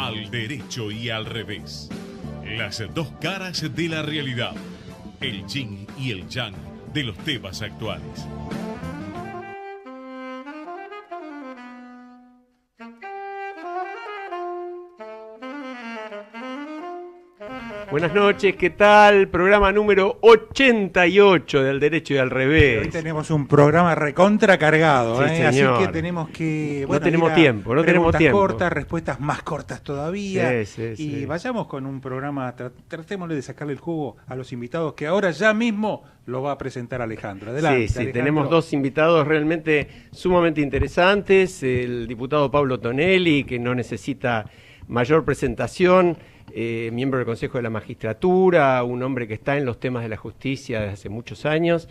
Al derecho y al revés. Las dos caras de la realidad. El yin y el yang de los temas actuales. Buenas noches, ¿qué tal? Programa número 88 del Derecho y al Revés. Hoy tenemos un programa recontracargado, Sí, así señor. que tenemos que... No tenemos tiempo, no tenemos preguntas tiempo. cortas, respuestas más cortas todavía. Sí, y sí. vayamos con un programa, tratémosle de sacarle el jugo a los invitados, que ahora ya mismo lo va a presentar Alejandro. Adelante, Sí, Alejandro. tenemos dos invitados realmente sumamente interesantes. El diputado Pablo Tonelli, que no necesita mayor presentación, miembro del Consejo de la Magistratura, un hombre que está en los temas de la justicia desde hace muchos años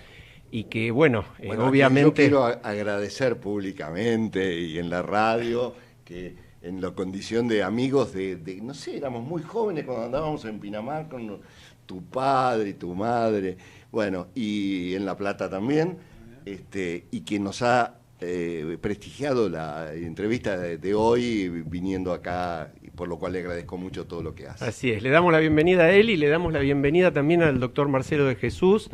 y que, bueno, obviamente... Yo quiero agradecer públicamente y en la radio que en la condición de amigos no sé, éramos muy jóvenes cuando andábamos en Pinamar con tu padre y tu madre, bueno, y en La Plata también, y que nos ha prestigiado la entrevista de hoy viniendo acá, por lo cual le agradezco mucho todo lo que hace. Así es, le damos la bienvenida a él y le damos la bienvenida también al doctor Marcelo de Jesús,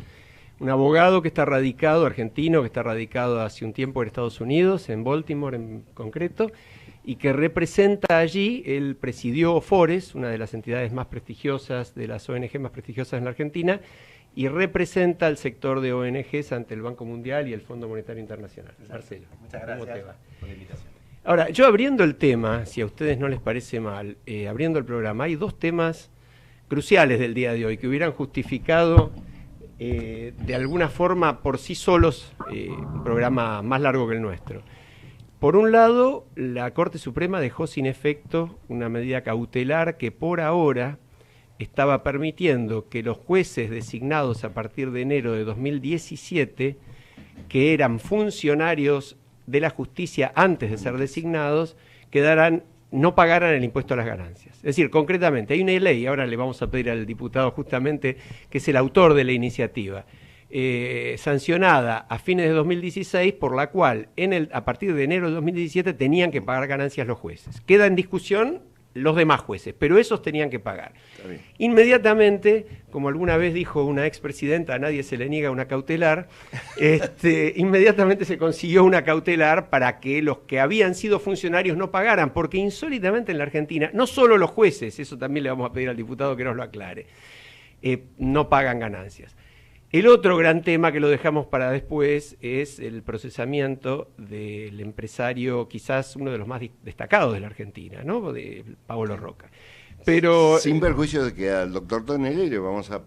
un abogado que está radicado, argentino, que está radicado hace un tiempo en Estados Unidos, en Baltimore en concreto, y que representa allí, él presidió Fores, una de las entidades más prestigiosas, de las ONG más prestigiosas en la Argentina, y representa al sector de ONGs ante el Banco Mundial y el Fondo Monetario Internacional. Marcelo, muchas ¿cómo gracias te va? por la invitación. Ahora, yo abriendo el tema, si a ustedes no les parece mal, abriendo el programa, hay dos temas cruciales del día de hoy que hubieran justificado de alguna forma por sí solos un programa más largo que el nuestro. Por un lado, la Corte Suprema dejó sin efecto una medida cautelar que por ahora estaba permitiendo que los jueces designados a partir de enero de 2017, que eran funcionarios de la justicia antes de ser designados, no pagaran el impuesto a las ganancias. Es decir, concretamente, hay una ley, ahora le vamos a pedir al diputado justamente, que es el autor de la iniciativa, sancionada a fines de 2016, por la cual a partir de enero de 2017 tenían que pagar ganancias los jueces. Queda en discusión los demás jueces, pero esos tenían que pagar. Inmediatamente, como alguna vez dijo una expresidenta, a nadie se le niega una cautelar, inmediatamente se consiguió una cautelar para que los que habían sido funcionarios no pagaran, porque insólitamente en la Argentina, no solo los jueces, eso también le vamos a pedir al diputado que nos lo aclare, no pagan ganancias. El otro gran tema que lo dejamos para después es el procesamiento del empresario, quizás uno de los más destacados de la Argentina, ¿no? De Paolo Roca. Pero, sin perjuicio de que al doctor Tonelli le vamos a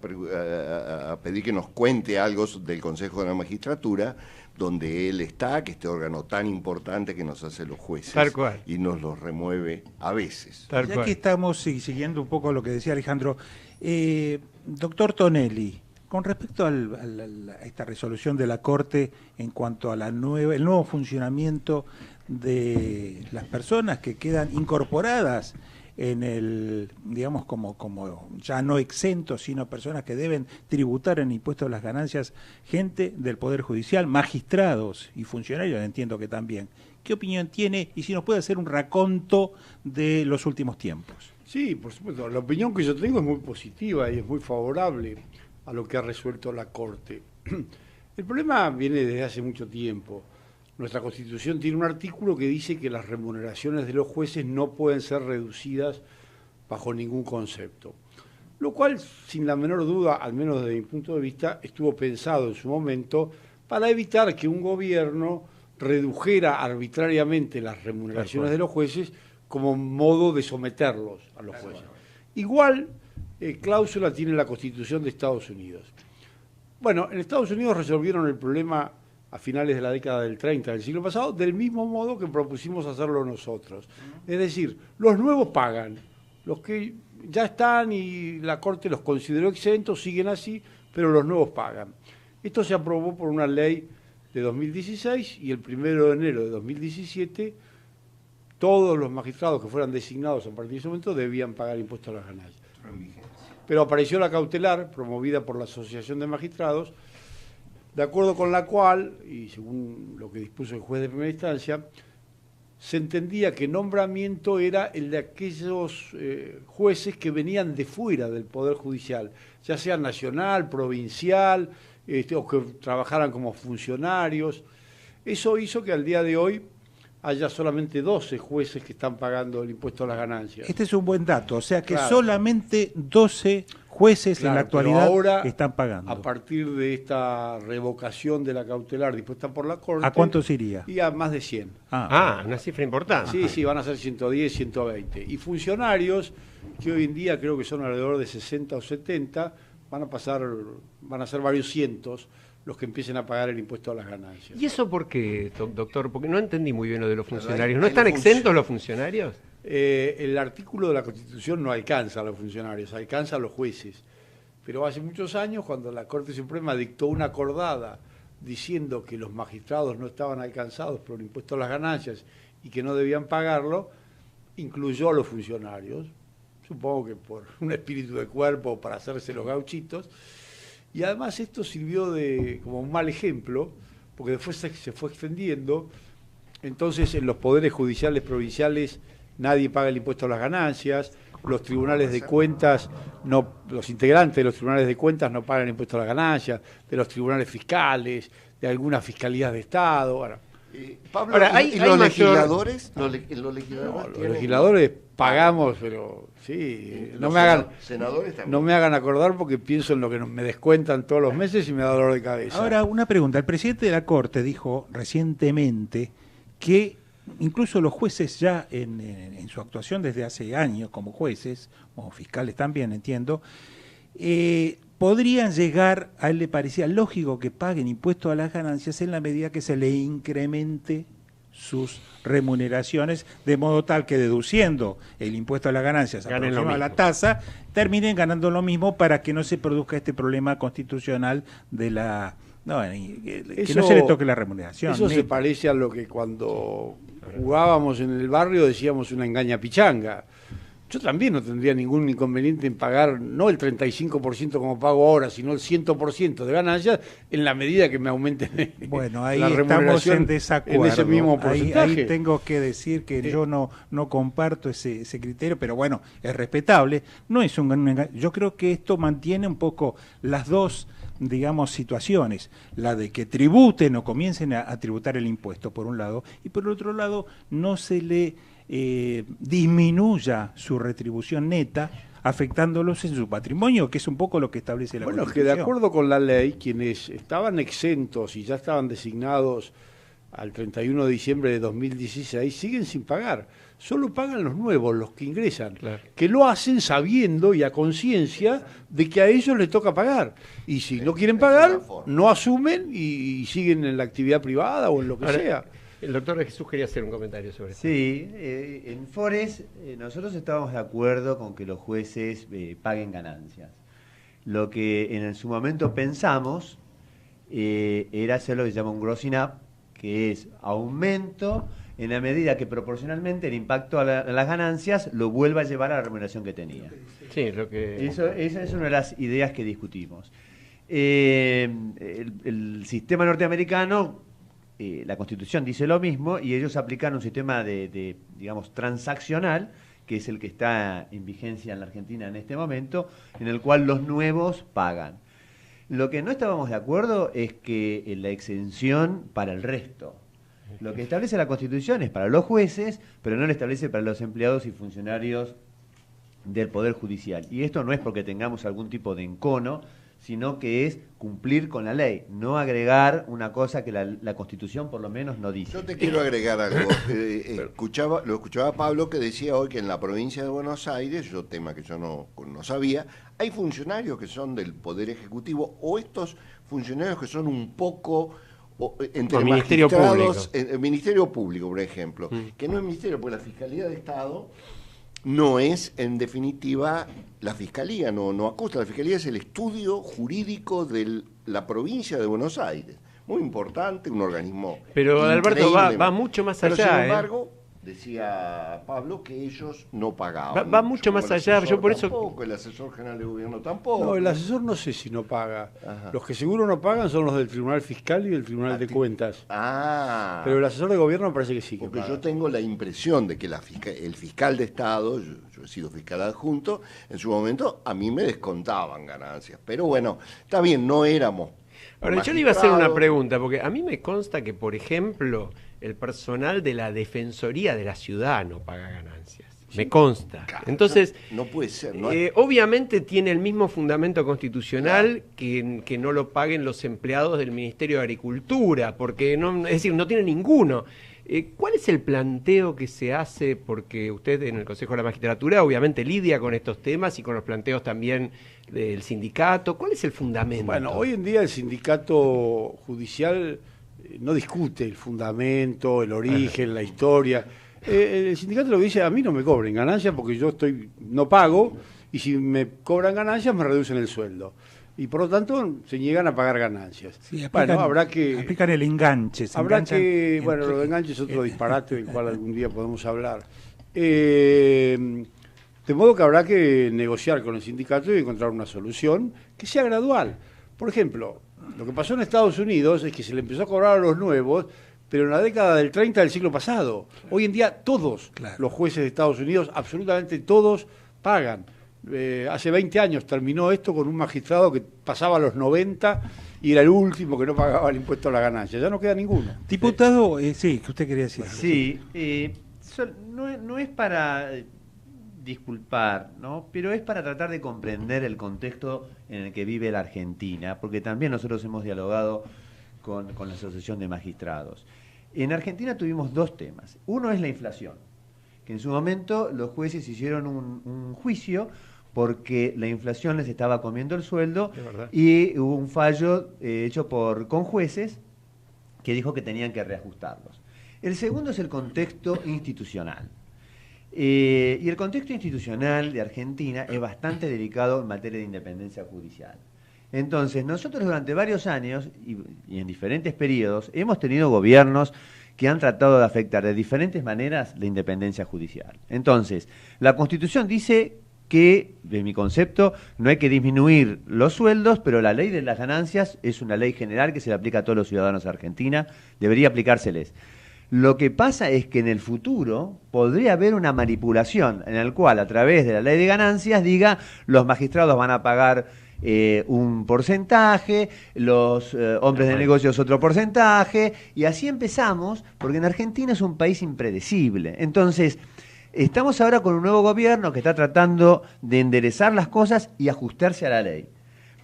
pedir que nos cuente algo del Consejo de la Magistratura, donde él está, que este órgano tan importante que nos hace los jueces. Tal cual. Y nos los remueve a veces. Ya que estamos siguiendo un poco lo que decía Alejandro, doctor Tonelli, con respecto a esta resolución de la Corte en cuanto a el nuevo funcionamiento de las personas que quedan incorporadas en el, digamos, como ya no exentos, sino personas que deben tributar en impuestos a las ganancias, gente del Poder Judicial, magistrados y funcionarios, entiendo que también. ¿Qué opinión tiene? Y si nos puede hacer un raconto de los últimos tiempos. Sí, por supuesto. La opinión que yo tengo es muy positiva y es muy favorable a lo que ha resuelto la Corte. El problema viene desde hace mucho tiempo. Nuestra Constitución tiene un artículo que dice que las remuneraciones de los jueces no pueden ser reducidas bajo ningún concepto. Lo cual, sin la menor duda, al menos desde mi punto de vista, estuvo pensado en su momento para evitar que un gobierno redujera arbitrariamente las remuneraciones de los jueces como modo de someterlos a los jueces. Igual cláusula tiene la Constitución de Estados Unidos. Bueno, en Estados Unidos resolvieron el problema a finales de la década del 30 del siglo pasado, del mismo modo que propusimos hacerlo nosotros. Es decir, los nuevos pagan, los que ya están y la Corte los consideró exentos, siguen así, pero los nuevos pagan. Esto se aprobó por una ley de 2016 y el 1 de enero de 2017 todos los magistrados que fueran designados a partir de ese momento debían pagar impuestos a las ganancias. Pero apareció la cautelar, promovida por la Asociación de Magistrados, de acuerdo con la cual, y según lo que dispuso el juez de primera instancia, se entendía que nombramiento era el de aquellos jueces que venían de fuera del Poder Judicial, ya sea nacional, provincial, o que trabajaran como funcionarios. Eso hizo que al día de hoy haya solamente 12 jueces que están pagando el impuesto a las ganancias. Este es un buen dato, o sea que Claro. solamente 12 jueces en la Claro, pero actualidad ahora, están pagando. a partir de esta revocación de la cautelar dispuesta por la Corte... ¿A cuántos iría? Y a más de 100. Una cifra importante. Sí, van a ser 110, 120. Y funcionarios, que hoy en día creo que son alrededor de 60 o 70, van a ser varios cientos los que empiecen a pagar el impuesto a las ganancias. ¿Y eso por qué, doctor? Porque no entendí muy bien lo de los Claro, funcionarios. hay- ¿No hay están func- exentos los funcionarios? El artículo de la Constitución no alcanza a los funcionarios, alcanza a los jueces. Pero hace muchos años, cuando la Corte Suprema dictó una acordada diciendo que los magistrados no estaban alcanzados por el impuesto a las ganancias y que no debían pagarlo, incluyó a los funcionarios, supongo que por un espíritu de cuerpo para hacerse los gauchitos. Y además esto sirvió como un mal ejemplo, porque después se fue extendiendo. Entonces en los poderes judiciales provinciales nadie paga el impuesto a las ganancias, los tribunales de cuentas, los integrantes de los tribunales de cuentas no pagan el impuesto a las ganancias, de los tribunales fiscales, de algunas fiscalías de Estado. Bueno, Pablo, Ahora, ¿y hay los mayor- legisladores? Los los legisladores legisladores pagamos, pero sí, Los senadores también. no me hagan acordar porque pienso en lo que me descuentan todos los meses y me da dolor de cabeza. Ahora, una pregunta. El presidente de la Corte dijo recientemente que incluso los jueces ya en su actuación desde hace años como jueces, como fiscales también, entiendo, podrían llegar, a él le parecía lógico que paguen impuestos a las ganancias en la medida que se le incremente sus remuneraciones, de modo tal que deduciendo el impuesto a las ganancias Ganen lo aproximado a la mismo. tasa, terminen ganando lo mismo para que no se produzca este problema constitucional de la... que no se le toque la remuneración. Eso se parece a lo que cuando jugábamos en el barrio decíamos una engaña pichanga. Yo también no tendría ningún inconveniente en pagar no el 35% como pago ahora, sino el 100% de ganancias en la medida que me aumenten Bueno, ahí la estamos remuneración en desacuerdo. en ese mismo Ahí porcentaje. tengo que decir que yo no comparto ese criterio, pero bueno, es respetable. No es yo creo que esto mantiene un poco las dos, digamos, situaciones, la de que tributen o comiencen a tributar el impuesto por un lado, y por otro lado no se le disminuya su retribución neta afectándolos en su patrimonio, que es un poco lo que establece la Bueno, es que Constitución. de acuerdo con la ley, quienes estaban exentos y ya estaban designados al 31 de diciembre de 2016 siguen sin pagar. Solo pagan los nuevos, los que ingresan, Claro. que lo hacen sabiendo y a conciencia de que a ellos les toca pagar. Y si no quieren pagar, no asumen y siguen en la actividad privada o en lo que Ahora, sea. El doctor Jesús quería hacer un comentario sobre esto. Sí, en Forest nosotros estábamos de acuerdo con que los jueces paguen ganancias. Lo que en su momento pensamos era hacer lo que se llama un grossing up, que es aumento en la medida que proporcionalmente el impacto a las ganancias lo vuelva a llevar a la remuneración que tenía. Sí, lo que... Esa es una de las ideas que discutimos. El sistema norteamericano, la Constitución dice lo mismo y ellos aplican un sistema digamos, transaccional, que es el que está en vigencia en la Argentina en este momento, en el cual los nuevos pagan. Lo que no estábamos de acuerdo es que la exención para el resto. Lo que establece la Constitución es para los jueces, pero no lo establece para los empleados y funcionarios del Poder Judicial. Y esto no es porque tengamos algún tipo de encono, sino que es cumplir con la ley, no agregar una cosa que la Constitución por lo menos no dice. Yo te quiero agregar algo. Lo escuchaba Pablo que decía hoy que en la provincia de Buenos Aires, tema que yo no sabía, hay funcionarios que son del Poder Ejecutivo o estos funcionarios que son un poco entre Ministerio magistrados, Público. el Ministerio Público, por ejemplo, que no es ministerio, porque la Fiscalía de Estado no es, en definitiva, la Fiscalía, no acusa. La Fiscalía es el estudio jurídico de la provincia de Buenos Aires. Muy importante, un organismo Pero Alberto increíble. va mucho más Pero, allá. sin embargo, decía Pablo que ellos no pagaban. Va mucho más allá, yo por eso... Tampoco, el asesor general de gobierno tampoco. No, el asesor no sé si no paga. Ajá. Los que seguro no pagan son los del Tribunal Fiscal y del Tribunal de Cuentas. Ah. Pero el asesor de gobierno me parece que sí que Porque paga. yo tengo la impresión de que el fiscal de Estado, yo he sido fiscal adjunto, en su momento a mí me descontaban ganancias. Pero bueno, está bien, no éramos. Ahora, yo le iba a hacer una pregunta, porque a mí me consta que, por ejemplo, el personal de la Defensoría de la Ciudad no paga ganancias. Me consta. Claro, entonces, no puede ser. No obviamente tiene el mismo fundamento constitucional que no lo paguen los empleados del Ministerio de Agricultura, porque no, es decir, no tiene ninguno. ¿Cuál es el planteo que se hace? Porque usted en el Consejo de la Magistratura obviamente lidia con estos temas y con los planteos también del sindicato. ¿Cuál es el fundamento? Bueno, hoy en día el sindicato judicial no discute el fundamento, el origen, la historia. El sindicato lo que dice, a mí no me cobren ganancias porque yo no pago, y si me cobran ganancias me reducen el sueldo. Y por lo tanto se niegan a pagar ganancias. Sí, Bueno, habrá que... Aplican el enganche. Habrá que... Bueno, lo de enganche es otro disparate del cual algún día podemos hablar. De modo que habrá que negociar con el sindicato y encontrar una solución que sea gradual. Por ejemplo, lo que pasó en Estados Unidos es que se le empezó a cobrar a los nuevos, pero en la década del 30 del siglo pasado. Hoy en día todos los jueces de Estados Unidos, absolutamente todos, pagan. Hace 20 años terminó esto con un magistrado que pasaba a los 90 y era el último que no pagaba el impuesto a la ganancia. Ya no queda ninguno. Diputado, sí, que usted quería decir. Sí, no es para disculpar, ¿no? Pero es para tratar de comprender el contexto en el que vive la Argentina, porque también nosotros hemos dialogado con la Asociación de Magistrados. En Argentina tuvimos dos temas. Uno es la inflación, que en su momento los jueces hicieron un juicio porque la inflación les estaba comiendo el sueldo y hubo un fallo hecho con jueces que dijo que tenían que reajustarlos. El segundo es el contexto institucional. Y el contexto institucional de Argentina es bastante delicado en materia de independencia judicial. Entonces, nosotros durante varios años y en diferentes periodos hemos tenido gobiernos que han tratado de afectar de diferentes maneras la independencia judicial. Entonces, la Constitución dice que, de mi concepto, no hay que disminuir los sueldos, pero la ley de las ganancias es una ley general que se le aplica a todos los ciudadanos de Argentina, debería aplicárseles. Lo que pasa es que en el futuro podría haber una manipulación en la cual, a través de la ley de ganancias, diga los magistrados van a pagar un porcentaje, los hombres de negocios otro porcentaje, y así empezamos, porque en Argentina es un país impredecible. Entonces, estamos ahora con un nuevo gobierno que está tratando de enderezar las cosas y ajustarse a la ley.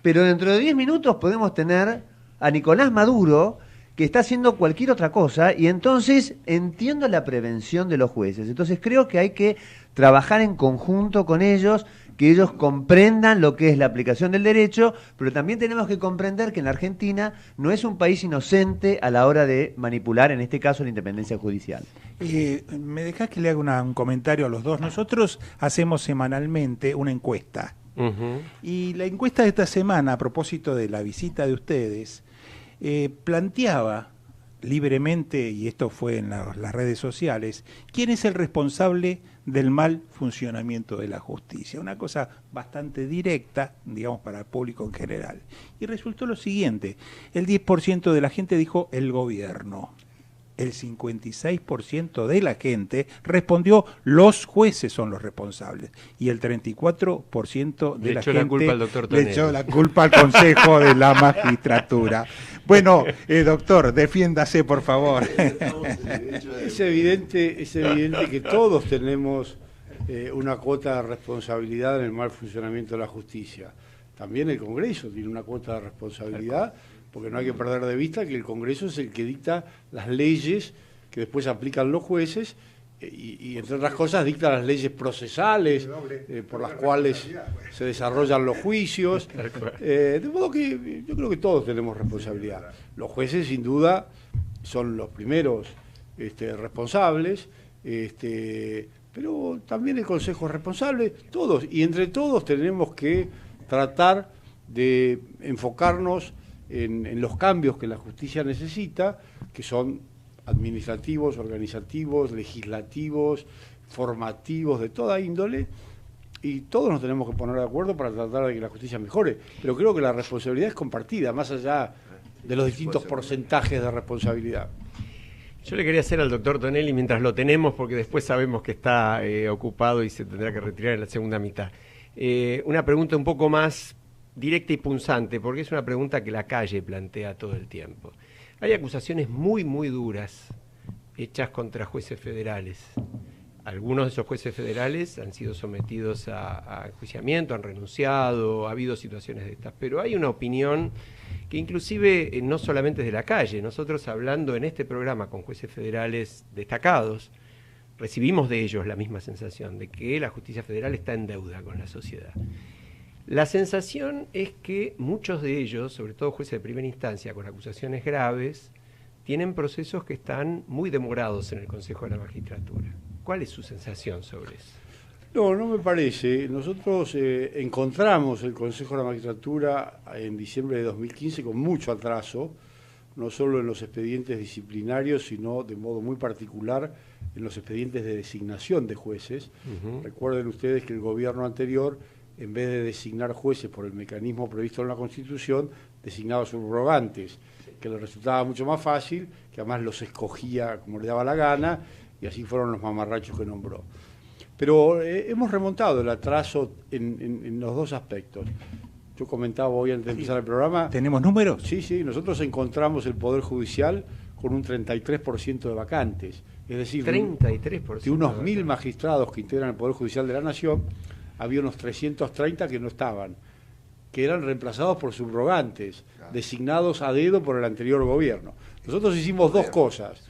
Pero dentro de 10 minutos podemos tener a Nicolás Maduro, que está haciendo cualquier otra cosa, y entonces entiendo la prevención de los jueces. Entonces creo que hay que trabajar en conjunto con ellos, que ellos comprendan lo que es la aplicación del derecho, pero también tenemos que comprender que en la Argentina no es un país inocente a la hora de manipular, en este caso, la independencia judicial. ¿Me dejás que le haga un comentario a los dos? Nosotros hacemos semanalmente una encuesta. Y la encuesta de esta semana, a propósito de la visita de ustedes, planteaba libremente, y esto fue en las redes sociales, quién es el responsable del mal funcionamiento de la justicia. Una cosa bastante directa, digamos, para el público en general. Y resultó lo siguiente: el 10% de la gente dijo el gobierno. El 56% de la gente respondió los jueces son los responsables. Y el 34% de la gente la culpa al doctor Tonelli. le echó la culpa al Consejo de la Magistratura. Bueno, doctor, defiéndase, por favor. Es evidente que todos tenemos una cuota de responsabilidad en el mal funcionamiento de la justicia. También el Congreso tiene una cuota de responsabilidad, porque no hay que perder de vista que el Congreso es el que dicta las leyes que después aplican los jueces y entre otras cosas, dicta las leyes procesales por las cuales se desarrollan los juicios. De modo que yo creo que todos tenemos responsabilidad. Los jueces, sin duda, son los primeros responsables, pero también el Consejo es responsable, todos. Y entre todos tenemos que tratar de enfocarnos en los cambios que la justicia necesita, que son administrativos, organizativos, legislativos, formativos, de toda índole, y todos nos tenemos que poner de acuerdo para tratar de que la justicia mejore. Pero creo que la responsabilidad es compartida, más allá de los distintos porcentajes de responsabilidad. Yo le quería hacer al doctor Tonelli, mientras lo tenemos, porque después sabemos que está ocupado y se tendrá que retirar en la segunda mitad, una pregunta un poco más directa y punzante, porque es una pregunta que la calle plantea todo el tiempo. Hay acusaciones muy, muy duras hechas contra jueces federales. Algunos de esos jueces federales han sido sometidos a enjuiciamiento, han renunciado, ha habido situaciones de estas, pero hay una opinión que inclusive no solamente es de la calle, nosotros hablando en este programa con jueces federales destacados, recibimos de ellos la misma sensación de que la justicia federal está en deuda con la sociedad. La sensación es que muchos de ellos, sobre todo jueces de primera instancia con acusaciones graves, tienen procesos que están muy demorados en el Consejo de la Magistratura. ¿Cuál es su sensación sobre eso? No, no me parece. Nosotros encontramos el Consejo de la Magistratura en diciembre de 2015 con mucho atraso, no solo en los expedientes disciplinarios, sino de modo muy particular en los expedientes de designación de jueces. Recuerden ustedes que el gobierno anterior, en vez de designar jueces por el mecanismo previsto en la Constitución, designaba subrogantes, que le resultaba mucho más fácil, que además los escogía como le daba la gana, y así fueron los mamarrachos que nombró. Pero hemos remontado el atraso en los dos aspectos. Yo comentaba hoy antes de empezar el programa... ¿Tenemos números? Sí, nosotros encontramos el Poder Judicial con un 33% de vacantes. Es decir, 33%. De unos 1.000 magistrados que integran el Poder Judicial de la Nación, había unos 330 que no estaban, que eran reemplazados por subrogantes, designados a dedo por el anterior gobierno. Nosotros hicimos dos cosas.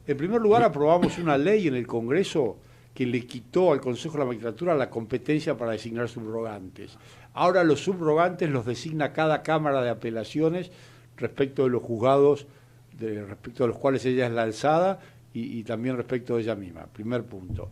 En primer lugar, aprobamos una ley en el Congreso que le quitó al Consejo de la Magistratura la competencia para designar subrogantes. Ahora los subrogantes los designa cada Cámara de Apelaciones respecto de los juzgados, respecto de los cuales ella es la alzada, y también respecto de ella misma. Primer punto.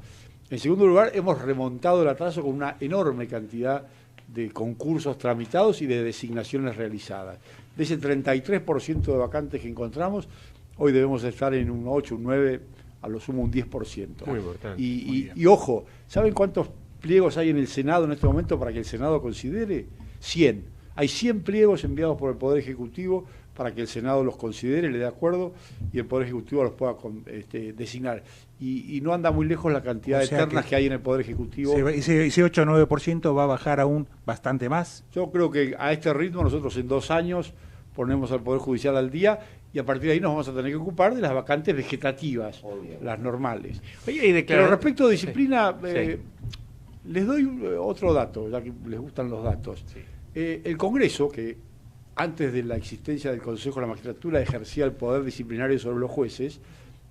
En segundo lugar, hemos remontado el atraso con una enorme cantidad de concursos tramitados y de designaciones realizadas. De ese 33% de vacantes que encontramos, hoy debemos estar en un 8, un 9, a lo sumo un 10%. Muy importante. Y ojo, ¿saben cuántos pliegos hay en el Senado en este momento para que el Senado considere? 100. Hay 100 pliegos enviados por el Poder Ejecutivo para que el Senado los considere, le dé acuerdo, y el Poder Ejecutivo los pueda designar. Y no anda muy lejos la cantidad de ternas que hay en el Poder Ejecutivo. Ese 8 o 9% va a bajar aún bastante más. Yo creo que a este ritmo nosotros en 2 años ponemos al Poder Judicial al día, y a partir de ahí nos vamos a tener que ocupar de las vacantes vegetativas, las normales. Oye, pero respecto a disciplina, les doy otro dato, ya que les gustan los datos. Sí. El Congreso, que antes de la existencia del Consejo de la Magistratura ejercía el poder disciplinario sobre los jueces,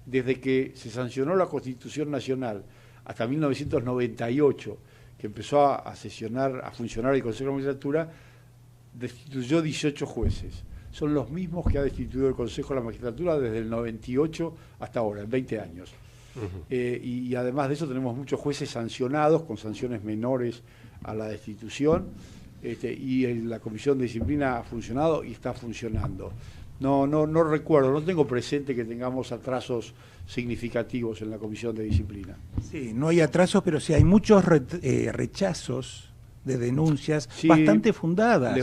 desde que se sancionó la Constitución Nacional hasta 1998, que empezó a funcionar el Consejo de la Magistratura, destituyó 18 jueces. Son los mismos que ha destituido el Consejo de la Magistratura desde el 98 hasta ahora, en 20 años. Y además de eso tenemos muchos jueces sancionados, con sanciones menores a la destitución, y la Comisión de Disciplina ha funcionado y está funcionando. No recuerdo, no tengo presente que tengamos atrasos significativos en la Comisión de Disciplina. Sí, no hay atrasos, pero sí hay muchos rechazos de denuncias bastante fundadas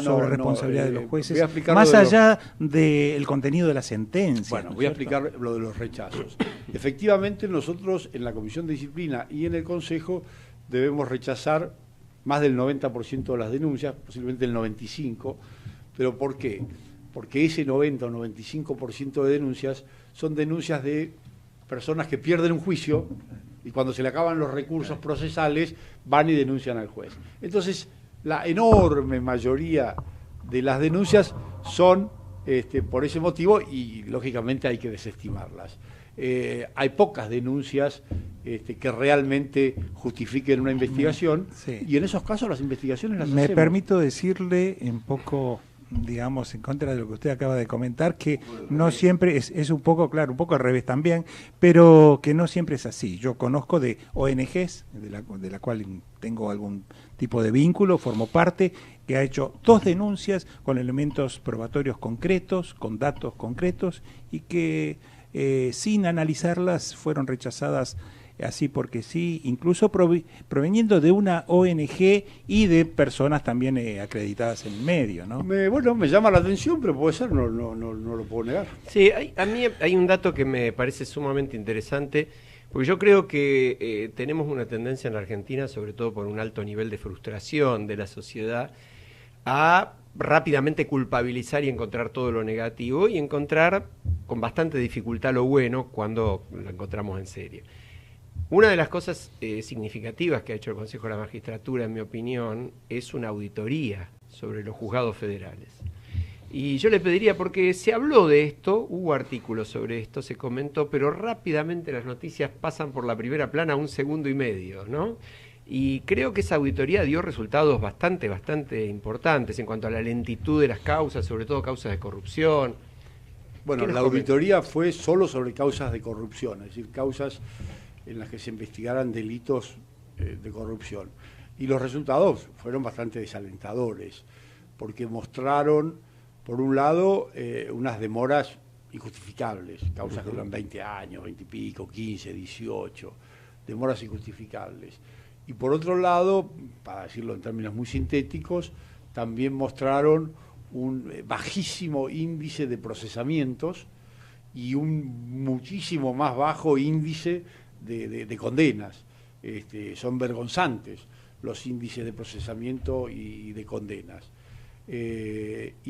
sobre responsabilidad de los jueces, más allá del contenido de la sentencia. Bueno, voy a explicar lo de los rechazos. Efectivamente, nosotros en la Comisión de Disciplina y en el Consejo debemos rechazar más del 90% de las denuncias, posiblemente el 95%. ¿Pero por qué? Porque ese 90 o 95% de denuncias son denuncias de personas que pierden un juicio y cuando se le acaban los recursos procesales van y denuncian al juez. Entonces, la enorme mayoría de las denuncias son por ese motivo y lógicamente hay que desestimarlas. Hay pocas denuncias que realmente justifiquen una investigación, y en esos casos las investigaciones las hacemos. Me permito decirle un poco, digamos, en contra de lo que usted acaba de comentar, que no siempre es un poco, claro, un poco al revés también, pero que no siempre es así. Yo conozco de ONGs, de la cual tengo algún tipo de vínculo, formo parte, que ha hecho 2 denuncias con elementos probatorios concretos, con datos concretos, y que sin analizarlas, fueron rechazadas así porque sí, incluso proveniendo de una ONG y de personas también acreditadas en el medio, ¿no? Me llama la atención, pero puede ser, no lo puedo negar. Sí, a mí hay un dato que me parece sumamente interesante, porque yo creo que tenemos una tendencia en la Argentina, sobre todo por un alto nivel de frustración de la sociedad, a rápidamente culpabilizar y encontrar todo lo negativo y encontrar con bastante dificultad lo bueno cuando lo encontramos en serio. Una de las cosas significativas que ha hecho el Consejo de la Magistratura, en mi opinión, es una auditoría sobre los juzgados federales. Y yo le pediría, porque se habló de esto, hubo artículos sobre esto, se comentó, pero rápidamente las noticias pasan por la primera plana a 1 segundo y medio, ¿no? Y creo que esa auditoría dio resultados bastante importantes en cuanto a la lentitud de las causas, sobre todo causas de corrupción. Bueno, la auditoría fue solo sobre causas de corrupción, es decir, causas en las que se investigaran delitos de corrupción. Y los resultados fueron bastante desalentadores, porque mostraron, por un lado, unas demoras injustificables, causas que duran 20 años, 20 y pico, 15, 18, demoras injustificables. Y por otro lado, para decirlo en términos muy sintéticos, también mostraron un bajísimo índice de procesamientos y un muchísimo más bajo índice de condenas. Son vergonzantes los índices de procesamiento y de condenas. Si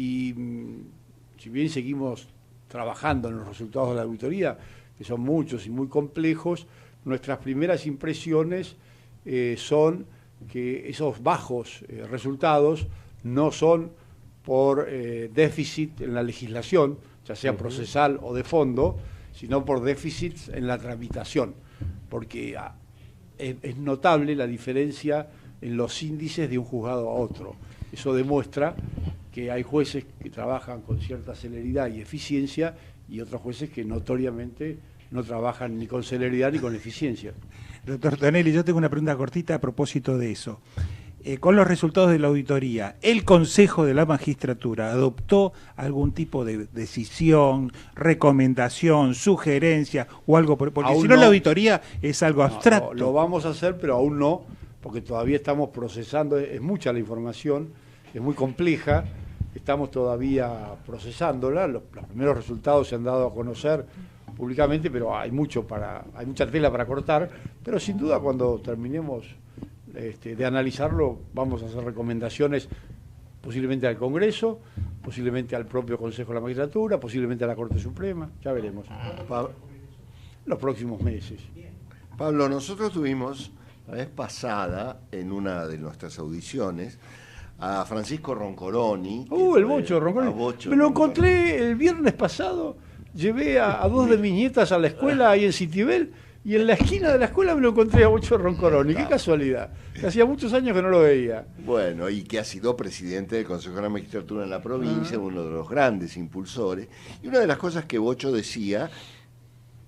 bien seguimos trabajando en los resultados de la auditoría, que son muchos y muy complejos, nuestras primeras impresiones son que esos bajos resultados no son por déficit en la legislación, ya sea procesal o de fondo, sino por déficits en la tramitación, porque es notable la diferencia en los índices de un juzgado a otro. Eso demuestra que hay jueces que trabajan con cierta celeridad y eficiencia y otros jueces que notoriamente no trabajan ni con celeridad ni con eficiencia. Doctor Tonelli, yo tengo una pregunta cortita a propósito de eso. Con los resultados de la auditoría, ¿el Consejo de la Magistratura adoptó algún tipo de decisión, recomendación, sugerencia o algo? Porque aún si no, la auditoría es algo abstracto. Lo vamos a hacer, pero aún no, porque todavía estamos procesando, es mucha la información, es muy compleja, estamos todavía procesándola, los primeros resultados se han dado a conocer públicamente, pero hay mucha tela para cortar, pero sin duda cuando terminemos de analizarlo, vamos a hacer recomendaciones posiblemente al Congreso, posiblemente al propio Consejo de la Magistratura, posiblemente a la Corte Suprema, ya veremos. Los próximos meses. Pablo, nosotros tuvimos la vez pasada, en una de nuestras audiciones, a Francisco Roncoroni. El Bocho Roncoroni. Me lo encontré el viernes pasado, llevé a dos de mis nietas a la escuela ahí en Citibel, y en la esquina de la escuela me lo encontré a Bocho Roncoroni. Qué casualidad, que hacía muchos años que no lo veía. Bueno, y que ha sido presidente del Consejo de la Magistratura en la provincia, uno de los grandes impulsores. Y una de las cosas que Bocho decía,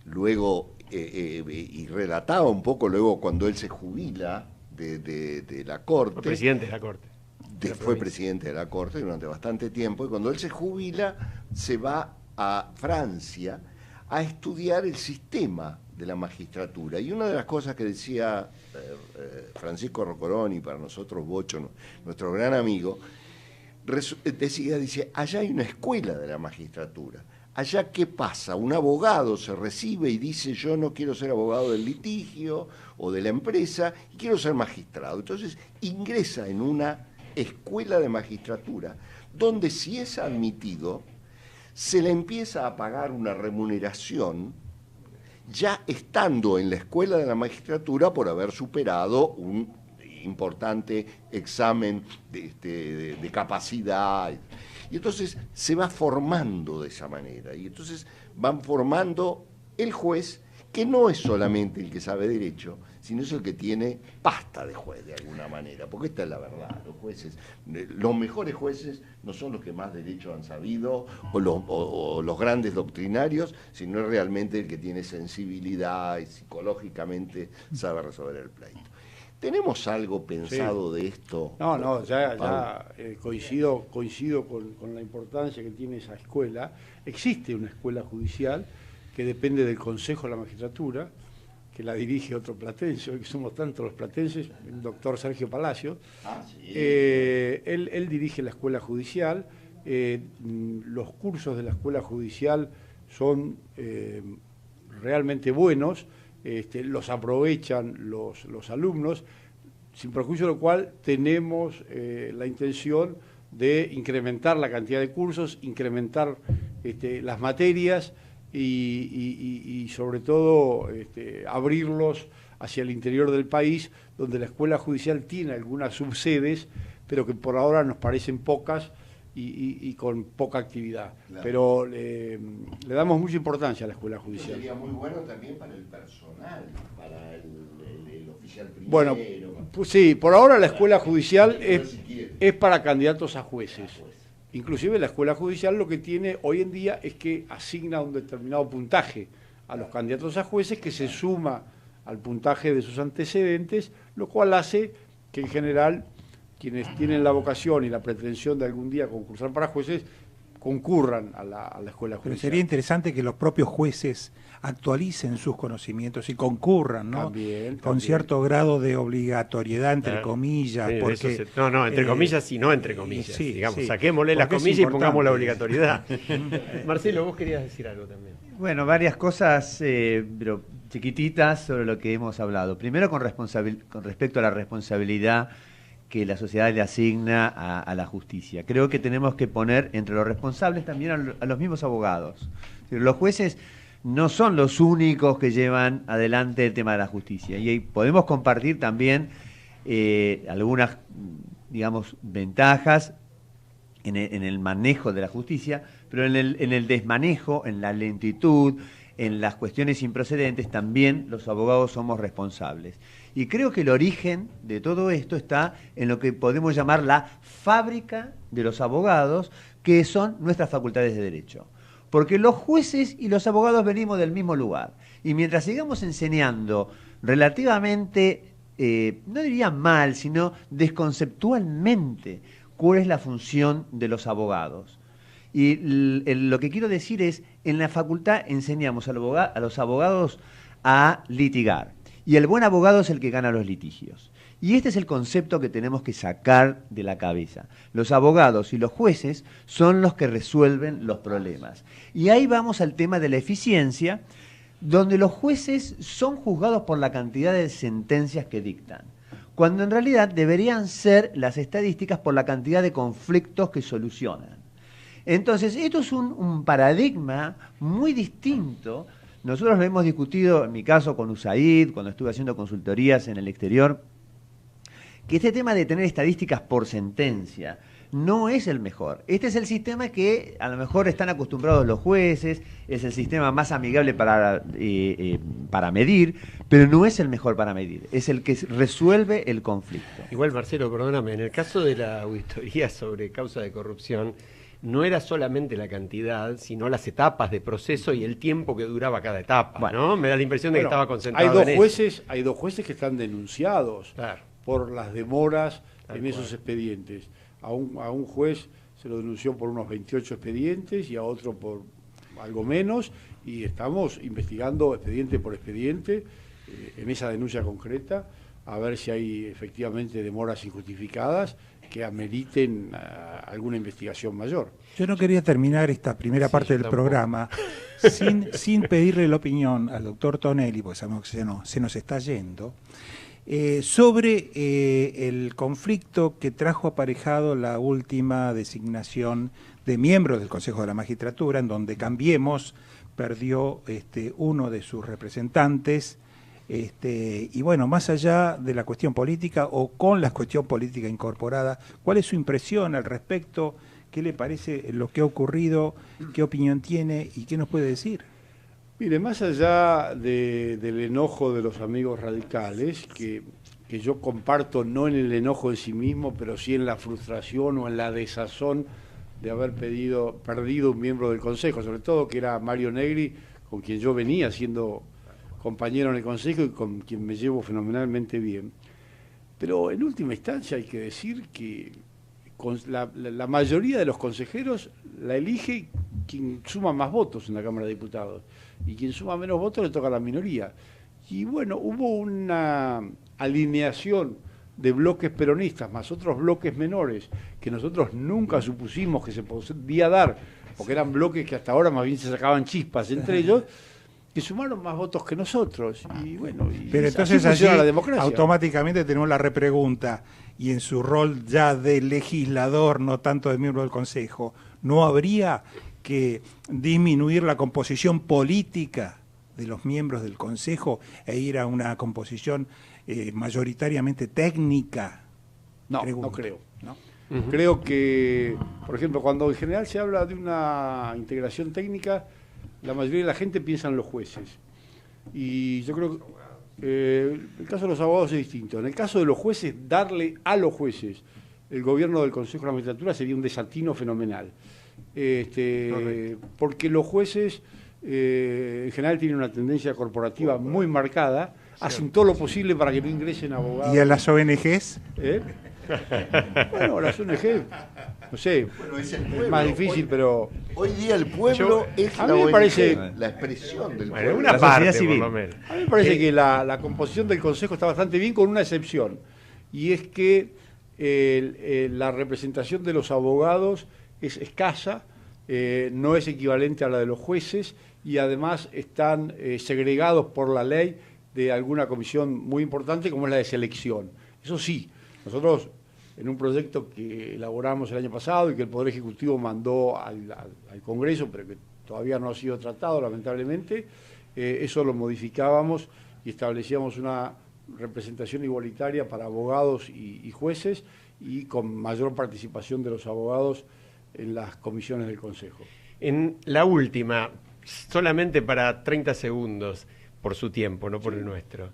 luego, y relataba un poco luego cuando él se jubila de la Corte. Fue presidente de la Corte. Fue presidente de la Corte durante bastante tiempo, y cuando él se jubila, se va a Francia a estudiar el sistema de la magistratura. Y una de las cosas que decía Francisco Roncoroni, para nosotros Bocho, nuestro gran amigo, dice, allá hay una escuela de la magistratura. Allá, ¿qué pasa? Un abogado se recibe y dice, yo no quiero ser abogado del litigio o de la empresa, y quiero ser magistrado. Entonces ingresa en una escuela de magistratura, donde si es admitido, se le empieza a pagar una remuneración ya estando en la escuela de la magistratura por haber superado un importante examen de capacidad. Y entonces se va formando de esa manera. Y entonces van formando el juez, que no es solamente el que sabe derecho, sino es el que tiene pasta de juez de alguna manera, porque esta es la verdad. Los jueces, los mejores jueces no son los que más derecho han sabido o los grandes doctrinarios, sino es realmente el que tiene sensibilidad y psicológicamente sabe resolver el pleito. ¿Tenemos algo pensado de esto? No, ya coincido con la importancia que tiene esa escuela. Existe una escuela judicial que depende del Consejo de la Magistratura, que la dirige otro platense, hoy que somos tantos los platenses, el doctor Sergio Palacio. Sí. Él dirige la Escuela Judicial. Los cursos de la Escuela Judicial son realmente buenos, los aprovechan los alumnos, sin perjuicio de lo cual tenemos la intención de incrementar la cantidad de cursos, incrementar las materias y sobre todo abrirlos hacia el interior del país, donde la Escuela Judicial tiene algunas subsedes, pero que por ahora nos parecen pocas y con poca actividad. Claro. Pero le damos mucha importancia a la Escuela Judicial. Sería muy bueno también para el personal, para el oficial primero. Bueno, pues sí, por ahora la Escuela Judicial es para candidatos a jueces. Inclusive la Escuela Judicial lo que tiene hoy en día es que asigna un determinado puntaje a los candidatos a jueces que se suma al puntaje de sus antecedentes, lo cual hace que en general quienes tienen la vocación y la pretensión de algún día concursar para jueces concurran a la Escuela Judicial. Pero sería interesante que los propios jueces actualicen sus conocimientos y concurran, ¿no? Con cierto grado de obligatoriedad, entre comillas. Sí, porque, entre comillas y no entre comillas. Sí, digamos, sí, saquémosle las comillas y pongamos la obligatoriedad. Marcelo, vos querías decir algo también. Bueno, varias cosas, pero chiquititas sobre lo que hemos hablado. Primero con respecto a la responsabilidad que la sociedad le asigna a la justicia. Creo que tenemos que poner entre los responsables también a los mismos abogados. Los jueces no son los únicos que llevan adelante el tema de la justicia. Y ahí podemos compartir también algunas, digamos, ventajas en el manejo de la justicia, pero en el desmanejo, en la lentitud, en las cuestiones improcedentes, también los abogados somos responsables. Y creo que el origen de todo esto está en lo que podemos llamar la fábrica de los abogados, que son nuestras facultades de derecho. Porque los jueces y los abogados venimos del mismo lugar. Y mientras sigamos enseñando relativamente, no diría mal, sino desconceptualmente, cuál es la función de los abogados. Y lo que quiero decir es, en la facultad enseñamos a los abogados a litigar. Y el buen abogado es el que gana los litigios. Y este es el concepto que tenemos que sacar de la cabeza. Los abogados y los jueces son los que resuelven los problemas. Y ahí vamos al tema de la eficiencia, donde los jueces son juzgados por la cantidad de sentencias que dictan, cuando en realidad deberían ser las estadísticas por la cantidad de conflictos que solucionan. Entonces, esto es un paradigma muy distinto. Nosotros lo hemos discutido, en mi caso, con USAID, cuando estuve haciendo consultorías en el exterior, que este tema de tener estadísticas por sentencia no es el mejor. Este es el sistema que a lo mejor están acostumbrados los jueces, es el sistema más amigable para medir, pero no es el mejor para medir, es el que resuelve el conflicto. Igual, Marcelo, perdóname, en el caso de la auditoría sobre causa de corrupción, no era solamente la cantidad, sino las etapas de proceso y el tiempo que duraba cada etapa, bueno, ¿no? Me da la impresión de que estaba concentrado Hay dos jueces que están denunciados por las demoras en esos expedientes. A un juez se lo denunció por unos 28 expedientes y a otro por algo menos, y estamos investigando expediente por expediente en esa denuncia concreta, a ver si hay efectivamente demoras injustificadas que ameriten alguna investigación mayor. Yo no quería terminar esta primera parte del programa sin pedirle la opinión al doctor Tonelli, porque sabemos que se nos está yendo, sobre el conflicto que trajo aparejado la última designación de miembros del Consejo de la Magistratura, en donde Cambiemos perdió uno de sus representantes. Y bueno, más allá de la cuestión política o con la cuestión política incorporada, ¿cuál es su impresión al respecto? ¿Qué le parece lo que ha ocurrido? ¿Qué opinión tiene? ¿Y qué nos puede decir? Mire, más allá del enojo de los amigos radicales, que yo comparto no en el enojo en sí mismo, pero sí en la frustración o en la desazón de haber perdido un miembro del Consejo, sobre todo que era Mario Negri, con quien yo venía siendo compañero en el Consejo y con quien me llevo fenomenalmente bien. Pero en última instancia hay que decir que la mayoría de los consejeros la elige quien suma más votos en la Cámara de Diputados. y quien suma menos votos le toca a la minoría. Y bueno, hubo una alineación de bloques peronistas más otros bloques menores que nosotros nunca supusimos que se podía dar, porque eran bloques que hasta ahora más bien se sacaban chispas entre ellos, que sumaron más votos que nosotros. Y bueno, pero entonces así funciona la democracia. Automáticamente tenemos la repregunta, y en su rol ya de legislador, no tanto de miembro del Consejo, ¿no habría que disminuir la composición política de los miembros del Consejo e ir a una composición mayoritariamente técnica? No, Pregunto. no creo. ¿No? Creo que, por ejemplo, cuando en general se habla de una integración técnica, la mayoría de la gente piensa en los jueces. Y yo creo que el caso de los abogados es distinto. En el caso de los jueces, darle a los jueces el gobierno del Consejo de la Magistratura sería un desatino fenomenal. Porque los jueces en general tienen una tendencia corporativa muy marcada, hacen todo lo posible para que no ingresen abogados. ¿Y a las ONGs? Bueno, las ONG, no sé, Bueno, es es más difícil, pero Hoy día el pueblo es a la mí me ONG, parece- la expresión del Bueno, pueblo. una La sociedad parte, civil. por lo menos. a mí me parece que la composición del Consejo está bastante bien, con una excepción, y es que la representación de los abogados es escasa, no es equivalente a la de los jueces, y además están segregados por la ley de alguna comisión muy importante como es la de selección. Eso sí, nosotros en un proyecto que elaboramos el año pasado y que el Poder Ejecutivo mandó al Congreso, pero que todavía no ha sido tratado, lamentablemente, eso lo modificábamos y establecíamos una representación igualitaria para abogados y jueces, y con mayor participación de los abogados en las comisiones del Consejo. En la última, solamente para 30 segundos, por su tiempo, no por el nuestro.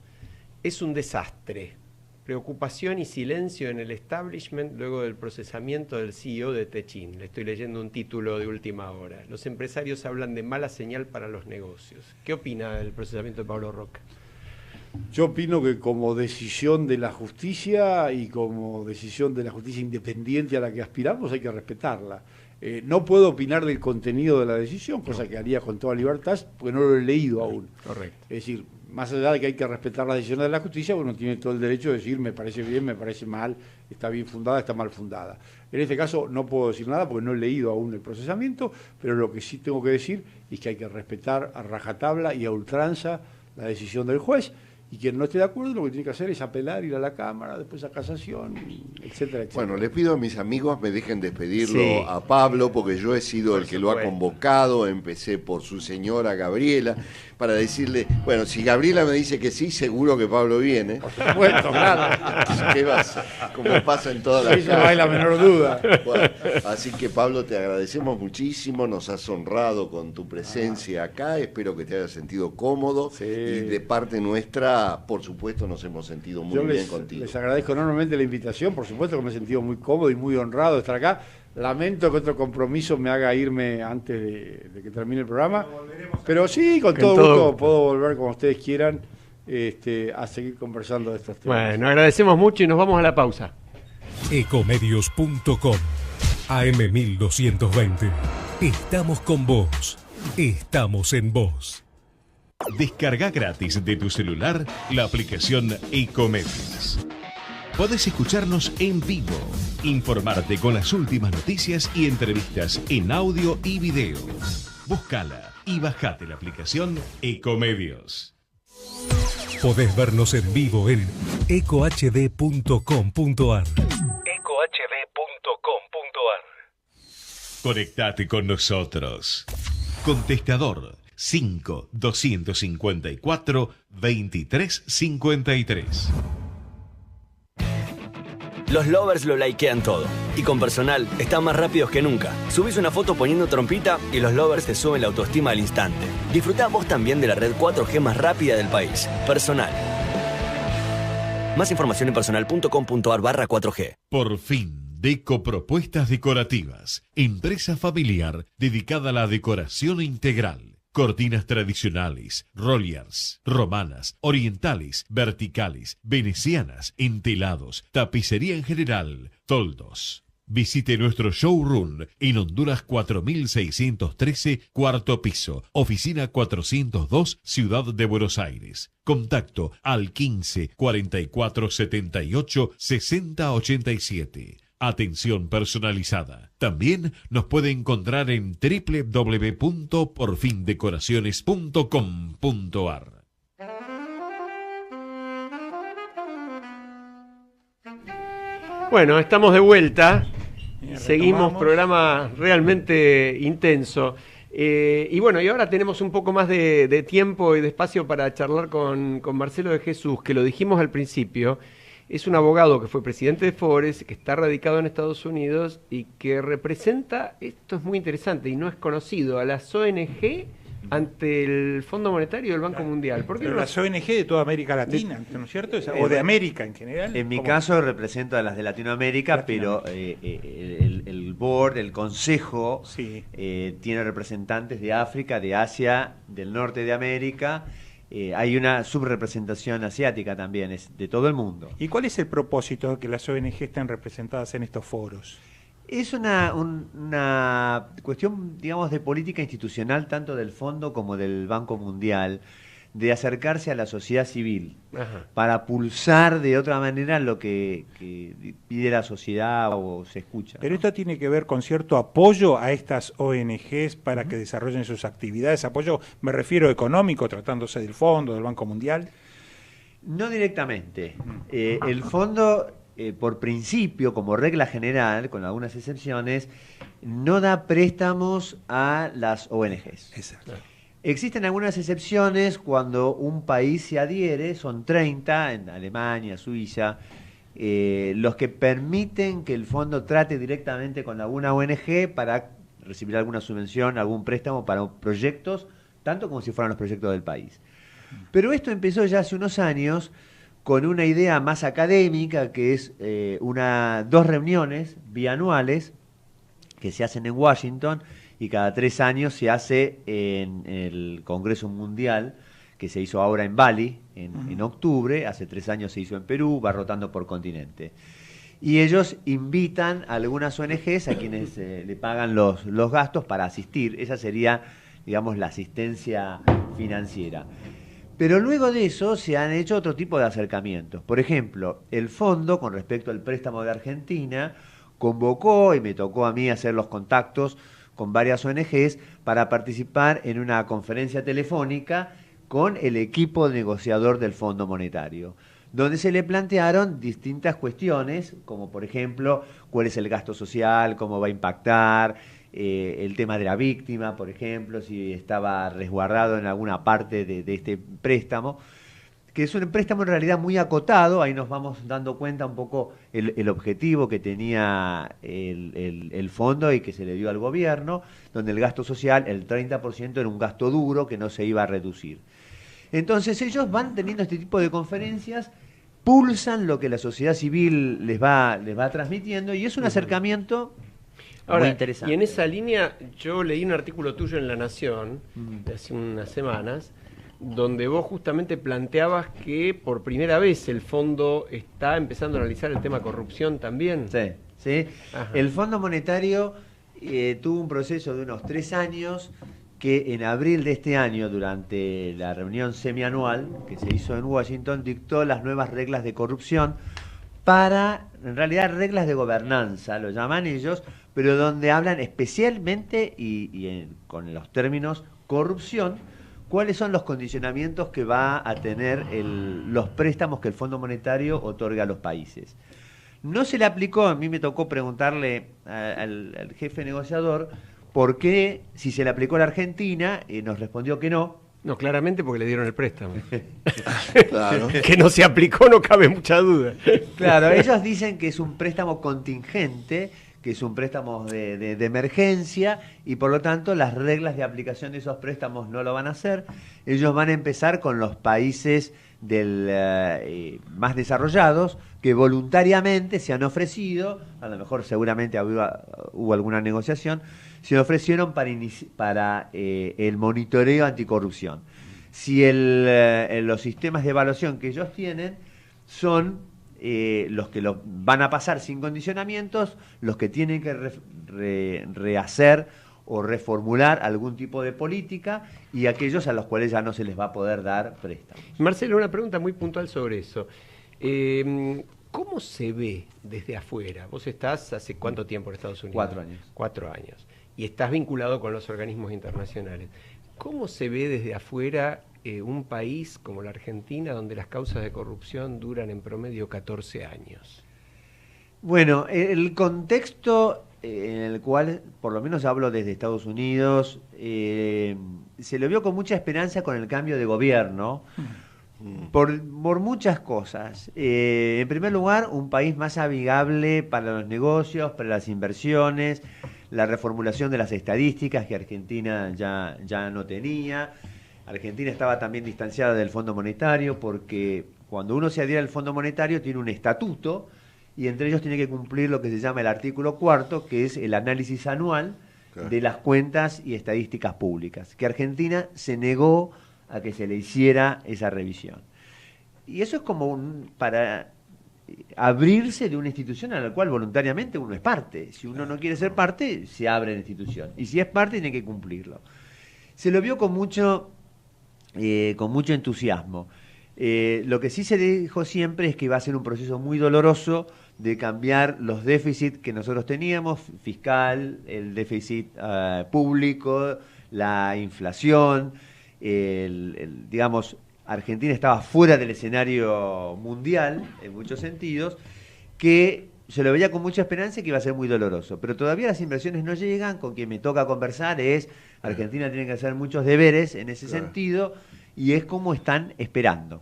Es un desastre. Preocupación y silencio en el establishment luego del procesamiento del CEO de Techin. Le estoy leyendo un título de última hora. Los empresarios hablan de mala señal para los negocios. ¿Qué opina del procesamiento de Pablo Roca? Yo opino que como decisión de la justicia y como decisión de la justicia independiente a la que aspiramos hay que respetarla. No puedo opinar del contenido de la decisión, cosa que haría con toda libertad, porque no lo he leído aún. Correcto. Es decir, más allá de que hay que respetar las decisiones de la justicia, uno tiene todo el derecho de decir me parece bien, me parece mal, está bien fundada, está mal fundada. En este caso no puedo decir nada porque no he leído aún el procesamiento, pero lo que sí tengo que decir es que hay que respetar a rajatabla y a ultranza la decisión del juez, y quien no esté de acuerdo lo que tiene que hacer es apelar, ir a la Cámara, después a casación, etcétera, etcétera. Bueno, les pido a mis amigos me dejen despedirlo Sí. a Pablo, porque yo he sido el que lo ha supuesto. convocado, empecé por su señora Gabriela, para decirle, bueno, si Gabriela me dice que sí, seguro que Pablo viene. Por supuesto, claro. ¿Qué vas? Como pasa en todas las Eso no hay la menor duda. Bueno, así que Pablo, te agradecemos muchísimo, nos has honrado con tu presencia acá, espero que te hayas sentido cómodo, Sí. y de parte nuestra, por supuesto, nos hemos sentido muy Yo bien les contigo. les agradezco enormemente la invitación, por supuesto que me he sentido muy cómodo y muy honrado de estar acá. Lamento que otro compromiso me haga irme antes de que termine el programa, pero sí, con todo gusto puedo volver como ustedes quieran a seguir conversando de estos temas. Bueno, agradecemos mucho y nos vamos a la pausa. Ecomedios.com AM1220. Estamos con vos. Estamos en vos. Descarga gratis de tu celular la aplicación Ecomedios. Podés escucharnos en vivo, informarte con las últimas noticias y entrevistas en audio y video. Búscala y bajate la aplicación Ecomedios. Podés vernos en vivo en ecohd.com.ar. Conectate con nosotros. Contestador 5 254 2353. Los lovers lo likean todo. Y con Personal están más rápidos que nunca. Subís una foto poniendo trompita y los lovers te suben la autoestima al instante. Disfrutá vos también de la red 4G más rápida del país. Personal. Más información en personal.com.ar/4G. Por fin, Deco Propuestas Decorativas. Empresa familiar dedicada a la decoración integral. Cortinas tradicionales, rollers, romanas, orientales, verticales, venecianas, entelados, tapicería en general, toldos. Visite nuestro showroom en Honduras 4613, cuarto piso, oficina 402, Ciudad de Buenos Aires. Contacto al 15 44 78 60 87. Atención personalizada. También nos puede encontrar en www.porfindecoraciones.com.ar. Bueno, estamos de vuelta. Seguimos, retomamos. programa realmente intenso. Y bueno, y ahora tenemos un poco más de tiempo y de espacio para charlar con Marcelo de Jesús, que lo dijimos al principio. Es un abogado que fue presidente de Fores, que está radicado en Estados Unidos y que representa, esto es muy interesante y no es conocido, a las ONG ante el Fondo Monetario del Banco Mundial. ¿Por qué Pero no? las ONG de toda América Latina, ¿no es cierto? O de América en general. En mi ¿Cómo? caso represento a las de Latinoamérica, pero el board, el consejo, Sí. tiene representantes de África, de Asia, del norte de América. Hay una subrepresentación asiática también, es de todo el mundo. ¿Y cuál es el propósito de que las ONG estén representadas en estos foros? Es una cuestión, digamos, de política institucional, tanto del Fondo como del Banco Mundial, de acercarse a la sociedad civil, Ajá. para pulsar de otra manera lo que pide la sociedad o se escucha. Pero ¿no? esto tiene que ver con cierto apoyo a estas ONGs para que desarrollen sus actividades. Apoyo, me refiero económico, tratándose del Fondo, del Banco Mundial. No directamente. El fondo, por principio, como regla general, con algunas excepciones, no da préstamos a las ONGs. Exacto. Existen algunas excepciones cuando un país se adhiere, son 30, en Alemania, Suiza, los que permiten que el fondo trate directamente con alguna ONG para recibir alguna subvención, algún préstamo para proyectos, tanto como si fueran los proyectos del país. Pero esto empezó ya hace unos años con una idea más académica, que es 2 reuniones bianuales que se hacen en Washington, y cada 3 años se hace en el Congreso Mundial, que se hizo ahora en Bali, en octubre. Hace 3 años se hizo en Perú, va rotando por continente. Y ellos invitan a algunas ONGs a quienes le pagan los gastos para asistir. Esa sería, digamos, la asistencia financiera. Pero luego de eso se han hecho otro tipo de acercamientos. Por ejemplo, el fondo, con respecto al préstamo de Argentina, convocó, y me tocó a mí hacer los contactos con varias ONGs, para participar en una conferencia telefónica con el equipo negociador del Fondo Monetario, donde se le plantearon distintas cuestiones, como por ejemplo, cuál es el gasto social, cómo va a impactar, el tema de la víctima, por ejemplo, si estaba resguardado en alguna parte de este préstamo, que es un préstamo en realidad muy acotado. Ahí nos vamos dando cuenta un poco el objetivo que tenía el fondo y que se le dio al gobierno, donde el gasto social, el 30%, era un gasto duro que no se iba a reducir. Entonces ellos van teniendo este tipo de conferencias, pulsan lo que la sociedad civil les va transmitiendo, y es un acercamiento Ahora, muy interesante. y en esa línea, yo leí un artículo tuyo en La Nación, de hace unas semanas, donde vos justamente planteabas que por primera vez el fondo está empezando a analizar el tema corrupción también. Sí, sí. Ajá. El Fondo Monetario tuvo un proceso de unos 3 años que en abril de este año, durante la reunión semianual que se hizo en Washington, dictó las nuevas reglas de corrupción para, en realidad, reglas de gobernanza, lo llaman ellos, pero donde hablan especialmente con los términos corrupción, cuáles son los condicionamientos que va a tener los préstamos que el Fondo Monetario otorga a los países. No se le aplicó, a mí me tocó preguntarle al jefe negociador por qué, si se le aplicó a la Argentina, nos respondió que no. No, claramente porque le dieron el préstamo. Claro. Que no se aplicó, no cabe mucha duda. Claro, ellos dicen que es un préstamo contingente, que es un préstamo de emergencia, y por lo tanto las reglas de aplicación de esos préstamos no lo van a hacer. Ellos van a empezar con los países más desarrollados, que voluntariamente se han ofrecido, a lo mejor seguramente hubo alguna negociación, se ofrecieron para el monitoreo anticorrupción. Si los sistemas de evaluación que ellos tienen son los que lo van a pasar sin condicionamientos, los que tienen que rehacer o reformular algún tipo de política y aquellos a los cuales ya no se les va a poder dar préstamos. Marcelo, una pregunta muy puntual sobre eso. ¿Cómo se ve desde afuera? Vos estás hace cuánto tiempo en Estados Unidos? 4 años. 4 años. Y estás vinculado con los organismos internacionales. ¿Cómo se ve desde afuera un país como la Argentina, donde las causas de corrupción duran en promedio 14 años? Bueno, el contexto en el cual, por lo menos hablo desde Estados Unidos, se lo vio con mucha esperanza con el cambio de gobierno, por muchas cosas. En primer lugar, un país más amigable para los negocios, para las inversiones, la reformulación de las estadísticas que Argentina ya no tenía. Argentina estaba también distanciada del Fondo Monetario porque cuando uno se adhiere al Fondo Monetario tiene un estatuto y entre ellos tiene que cumplir lo que se llama el artículo 4, que es el análisis anual de las cuentas y estadísticas públicas, que Argentina se negó a que se le hiciera esa revisión. Y eso es como para abrirse de una institución a la cual voluntariamente uno es parte. Si uno no quiere ser parte, se abre la institución. Y si es parte, tiene que cumplirlo. Se lo vio con mucho entusiasmo. Lo que sí se dijo siempre es que iba a ser un proceso muy doloroso de cambiar los déficits que nosotros teníamos, fiscal, el déficit público, la inflación, digamos, Argentina estaba fuera del escenario mundial, en muchos sentidos, que se lo veía con mucha esperanza y que iba a ser muy doloroso. Pero todavía las inversiones no llegan, con quien me toca conversar Argentina tiene que hacer muchos deberes en ese sentido, y es como están esperando.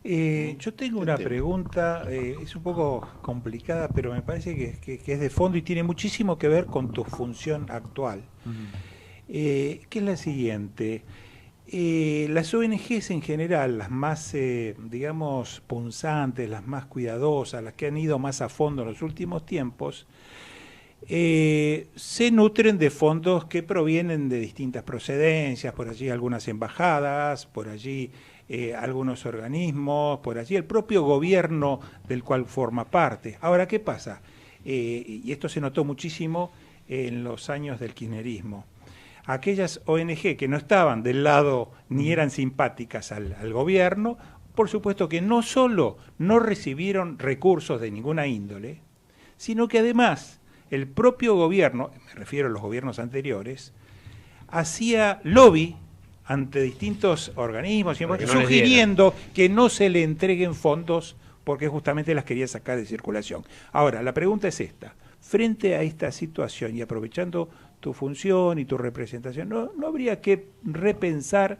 Yo tengo una pregunta, es un poco complicada, pero me parece que es de fondo y tiene muchísimo que ver con tu función actual, que es la siguiente. Las ONGs en general, las más, digamos, punzantes, las más cuidadosas, las que han ido más a fondo en los últimos tiempos, se nutren de fondos que provienen de distintas procedencias, por allí algunas embajadas, por allí algunos organismos, por allí el propio gobierno del cual forma parte. Ahora, ¿qué pasa? Y esto se notó muchísimo en los años del kirchnerismo. Aquellas ONG que no estaban del lado ni eran simpáticas al gobierno, por supuesto que no solo no recibieron recursos de ninguna índole, sino que además el propio gobierno, me refiero a los gobiernos anteriores, hacía lobby ante distintos organismos, sugiriendo que no se le entreguen fondos porque justamente las quería sacar de circulación. Ahora, la pregunta es esta. Frente a esta situación y aprovechando tu función y tu representación, ¿no habría que repensar,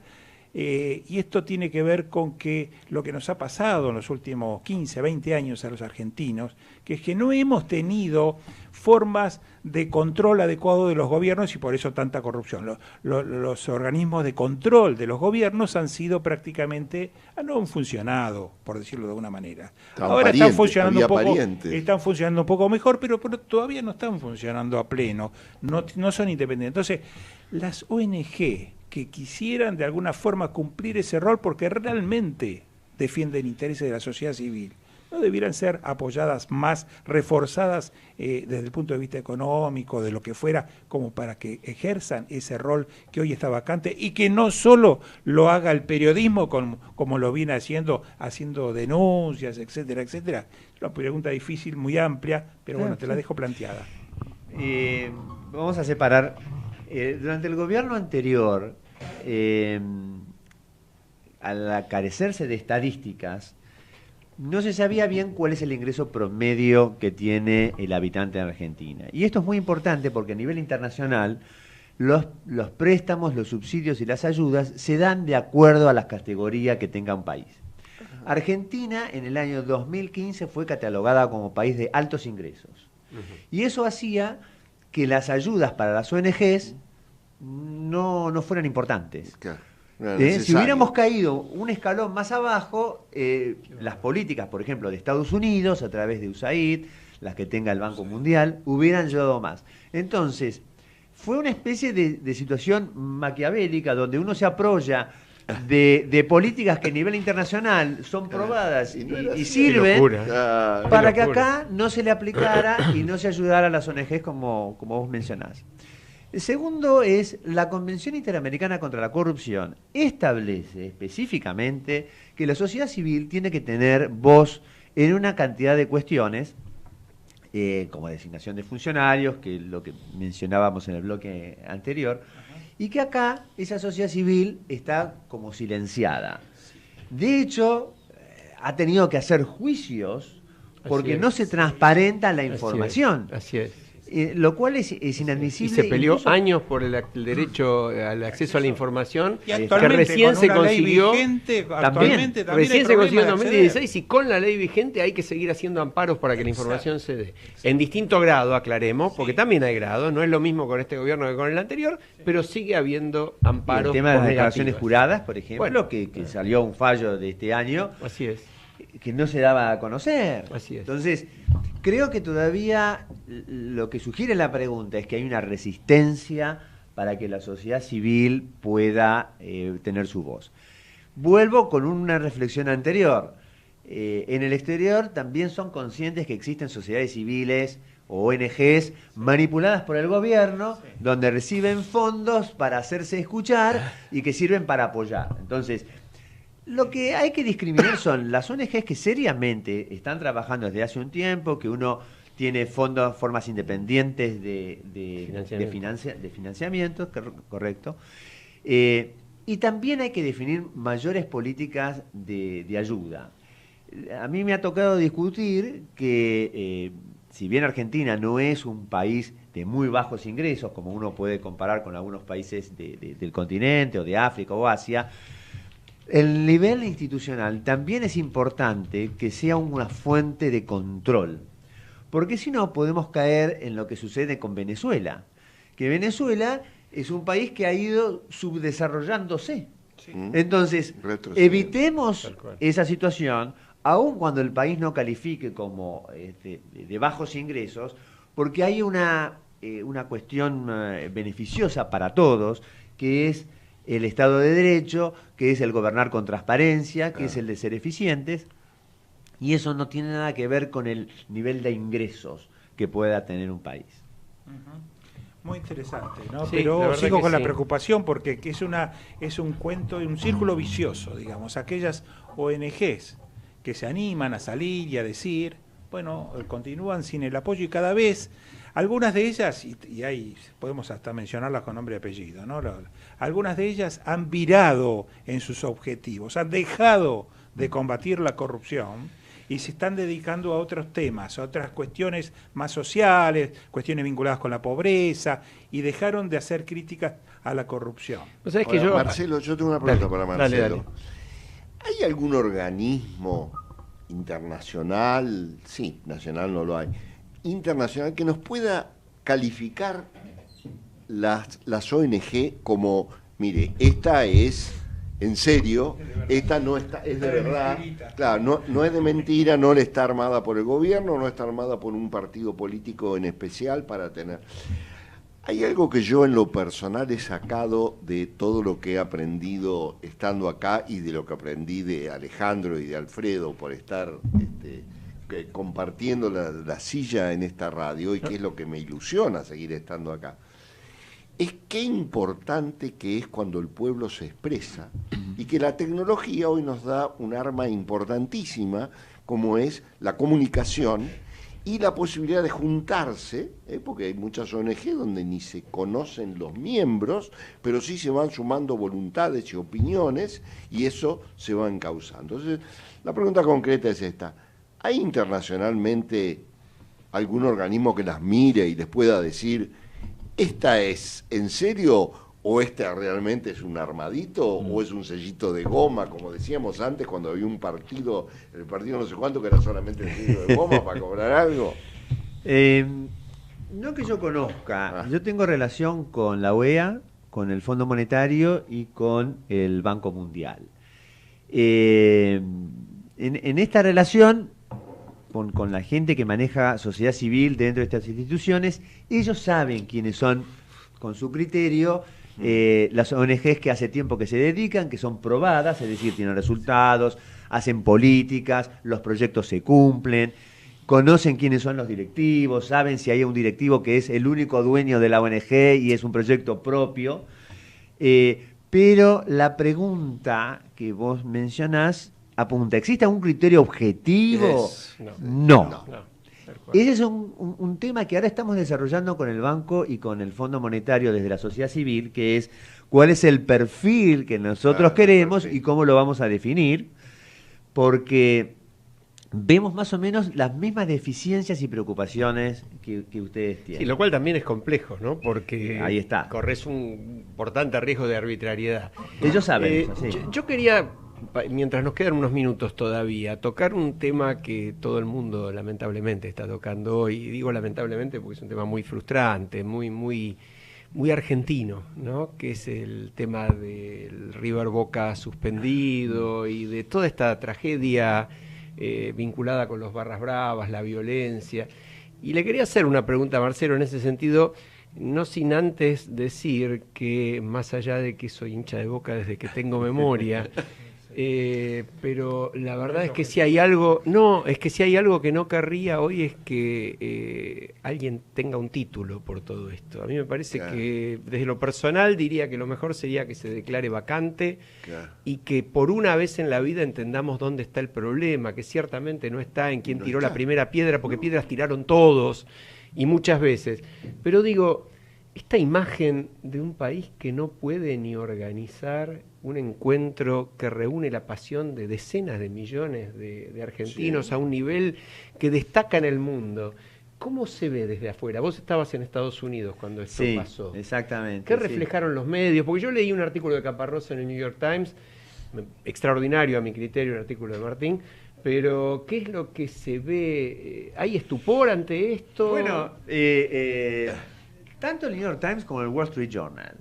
y esto tiene que ver con que lo que nos ha pasado en los últimos 15, 20 años a los argentinos, que es que no hemos tenido formas de control adecuado de los gobiernos y por eso tanta corrupción. Los organismos de control de los gobiernos han sido prácticamente, no han funcionado, por decirlo de alguna manera. Ahora están funcionando un poco mejor, pero todavía no están funcionando a pleno, no son independientes. Entonces, las ONG que quisieran de alguna forma cumplir ese rol porque realmente defienden intereses de la sociedad civil, no debieran ser apoyadas más, reforzadas desde el punto de vista económico, de lo que fuera, como para que ejerzan ese rol que hoy está vacante y que no solo lo haga el periodismo como lo viene haciendo denuncias, etcétera, etcétera. Es una pregunta difícil, muy amplia, pero bueno, te la dejo planteada. Vamos a separar. Durante el gobierno anterior, al carecerse de estadísticas, no se sabía bien cuál es el ingreso promedio que tiene el habitante en Argentina. Y esto es muy importante porque a nivel internacional los préstamos, los subsidios y las ayudas se dan de acuerdo a las categorías que tenga un país. Argentina en el año 2015 fue catalogada como país de altos ingresos. Y eso hacía que las ayudas para las ONGs no fueran importantes. Claro. Si hubiéramos caído un escalón más abajo, las políticas, por ejemplo, de Estados Unidos, a través de USAID, las que tenga el Banco Mundial, hubieran ayudado más. Entonces, fue una especie de situación maquiavélica donde uno se apoya de políticas que a nivel internacional son probadas y sirven Claro. para que acá no se le aplicara y no se ayudara a las ONGs como vos mencionás. El segundo es la Convención Interamericana contra la Corrupción. Establece específicamente que la sociedad civil tiene que tener voz en una cantidad de cuestiones, como designación de funcionarios, que es lo que mencionábamos en el bloque anterior, y que acá esa sociedad civil está como silenciada. De hecho, ha tenido que hacer juicios porque no se transparenta la información. Así es. Lo cual es inadmisible. Y se peleó incluso años por el derecho al acceso a la información, Y que actualmente, recién con se una ley consiguió. vigente, actualmente también Recién hay se consiguió en problema de 2016 y con la ley vigente hay que seguir haciendo amparos para que la información se dé. En distinto grado, aclaremos, porque también hay grados, no es lo mismo con este gobierno que con el anterior, pero sigue habiendo amparos. el tema de las por declaraciones negativas. juradas, por ejemplo, Bueno. que salió un fallo de este año Así es. que no se daba a conocer. Así es. Entonces, creo que todavía lo que sugiere la pregunta es que hay una resistencia para que la sociedad civil pueda tener su voz. Vuelvo con una reflexión anterior. En el exterior también son conscientes que existen sociedades civiles o ONGs manipuladas por el gobierno, donde reciben fondos para hacerse escuchar y que sirven para apoyar. Entonces, lo que hay que discriminar son las ONGs que seriamente están trabajando desde hace un tiempo, que uno tiene fondos, formas independientes de financiamiento, correcto. Y también hay que definir mayores políticas de ayuda. A mí me ha tocado discutir que, si bien Argentina no es un país de muy bajos ingresos, como uno puede comparar con algunos países del continente o de África o Asia, el nivel institucional también es importante que sea una fuente de control, porque si no podemos caer en lo que sucede con Venezuela, que Venezuela es un país que ha ido subdesarrollándose. Sí. Entonces, evitemos esa situación, aun cuando el país no califique como de bajos ingresos, porque hay una cuestión beneficiosa para todos, que es el Estado de Derecho, que es el gobernar con transparencia, que es el de ser eficientes, y eso no tiene nada que ver con el nivel de ingresos que pueda tener un país. Muy interesante, ¿no? Sí, pero sigo con la sí. preocupación porque es un cuento, un círculo vicioso, digamos. Aquellas ONGs que se animan a salir y a decir, bueno, continúan sin el apoyo y cada vez algunas de ellas, y ahí podemos hasta mencionarlas con nombre y apellido, ¿no? Algunas de ellas han virado en sus objetivos, han dejado de combatir la corrupción y se están dedicando a otros temas, a otras cuestiones más sociales, cuestiones vinculadas con la pobreza, y dejaron de hacer críticas a la corrupción. ¿No sabés Ahora, que yo... Marcelo, yo tengo una pregunta para Marcelo. Dale. ¿Hay algún organismo internacional, sí, nacional no lo hay, internacional, que nos pueda calificar las ONG como, mire, esta es en serio, esta no está, es de verdad, claro, no es de mentira, no le está armada por el gobierno, no está armada por un partido político en especial para tener... Hay algo que yo en lo personal he sacado de todo lo que he aprendido estando acá y de lo que aprendí de Alejandro y de Alfredo por estar compartiendo la silla en esta radio, y que es lo que me ilusiona seguir estando acá. Es qué importante que es cuando el pueblo se expresa, y que la tecnología hoy nos da un arma importantísima como es la comunicación y la posibilidad de juntarse, porque hay muchas ONG donde ni se conocen los miembros, pero sí se van sumando voluntades y opiniones, y eso se va encauzando. Entonces, la pregunta concreta es esta: ¿hay internacionalmente algún organismo que las mire y les pueda decir, esta es en serio, o este realmente es un armadito, o es un sellito de goma, como decíamos antes, cuando había un partido, el partido no sé cuánto, que era solamente el sello de goma para cobrar algo? No que yo conozca. Yo tengo relación con la OEA, con el Fondo Monetario y con el Banco Mundial. En esta relación con la gente que maneja sociedad civil dentro de estas instituciones, ellos saben quiénes son, con su criterio, Las ONGs que hace tiempo que se dedican, que son probadas, es decir, tienen resultados, hacen políticas, los proyectos se cumplen, conocen quiénes son los directivos, saben si hay un directivo que es el único dueño de la ONG y es un proyecto propio. Pero la pregunta que vos mencionás apunta, ¿existe algún criterio objetivo? No. Ese es un tema que ahora estamos desarrollando con el Banco y con el Fondo Monetario desde la sociedad civil, que es cuál es el perfil que nosotros queremos y cómo lo vamos a definir, porque vemos más o menos las mismas deficiencias y preocupaciones que ustedes tienen. Sí, lo cual también es complejo, ¿no? Porque ahí está. Corres un importante riesgo de arbitrariedad. Ellos saben eso, sí. Yo quería, mientras nos quedan unos minutos todavía, tocar un tema que todo el mundo lamentablemente está tocando hoy. Y digo lamentablemente porque es un tema muy frustrante, muy argentino, ¿no? Que es el tema del River Boca suspendido y de toda esta tragedia vinculada con los barras bravas, la violencia. Y le quería hacer una pregunta a Marcelo en ese sentido, no sin antes decir que, más allá de que soy hincha de Boca desde que tengo memoria, pero la verdad es que si hay algo, que no querría hoy es que alguien tenga un título por todo esto. A mí me parece que desde lo personal diría que lo mejor sería que se declare vacante y que por una vez en la vida entendamos dónde está el problema, que ciertamente no está en quién tiró la primera piedra, porque piedras tiraron todos y muchas veces. Pero digo, esta imagen de un país que no puede ni organizar un encuentro que reúne la pasión de decenas de millones de argentinos a un nivel que destaca en el mundo. ¿Cómo se ve desde afuera? Vos estabas en Estados Unidos cuando esto pasó. Exactamente. ¿Qué reflejaron los medios? Porque yo leí un artículo de Caparrós en el New York Times, extraordinario a mi criterio, un artículo de Martín, pero ¿qué es lo que se ve? ¿Hay estupor ante esto? Bueno, tanto el New York Times como el Wall Street Journal.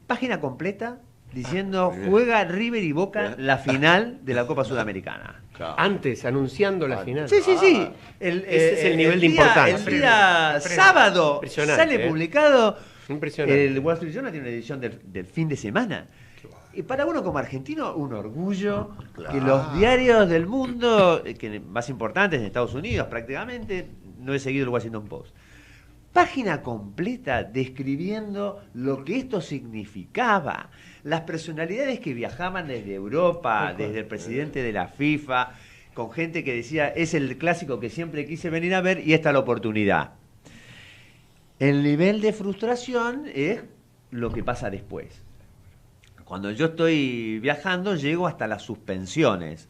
Página completa diciendo juega River y Boca la final de la Copa Sudamericana. Antes, anunciando la final. Sí. Ese es el nivel de importancia. El día sábado sale publicado. Impresionante. El Wall Street Journal tiene una edición del fin de semana. Y para uno como argentino, un orgullo que los diarios del mundo, que más importantes en Estados Unidos prácticamente, no he seguido el Washington Post. Página completa describiendo lo que esto significaba, las personalidades que viajaban desde Europa, desde el presidente de la FIFA, con gente que decía, es el clásico que siempre quise venir a ver y esta es la oportunidad. El nivel de frustración es lo que pasa después. Cuando yo estoy viajando, llego hasta las suspensiones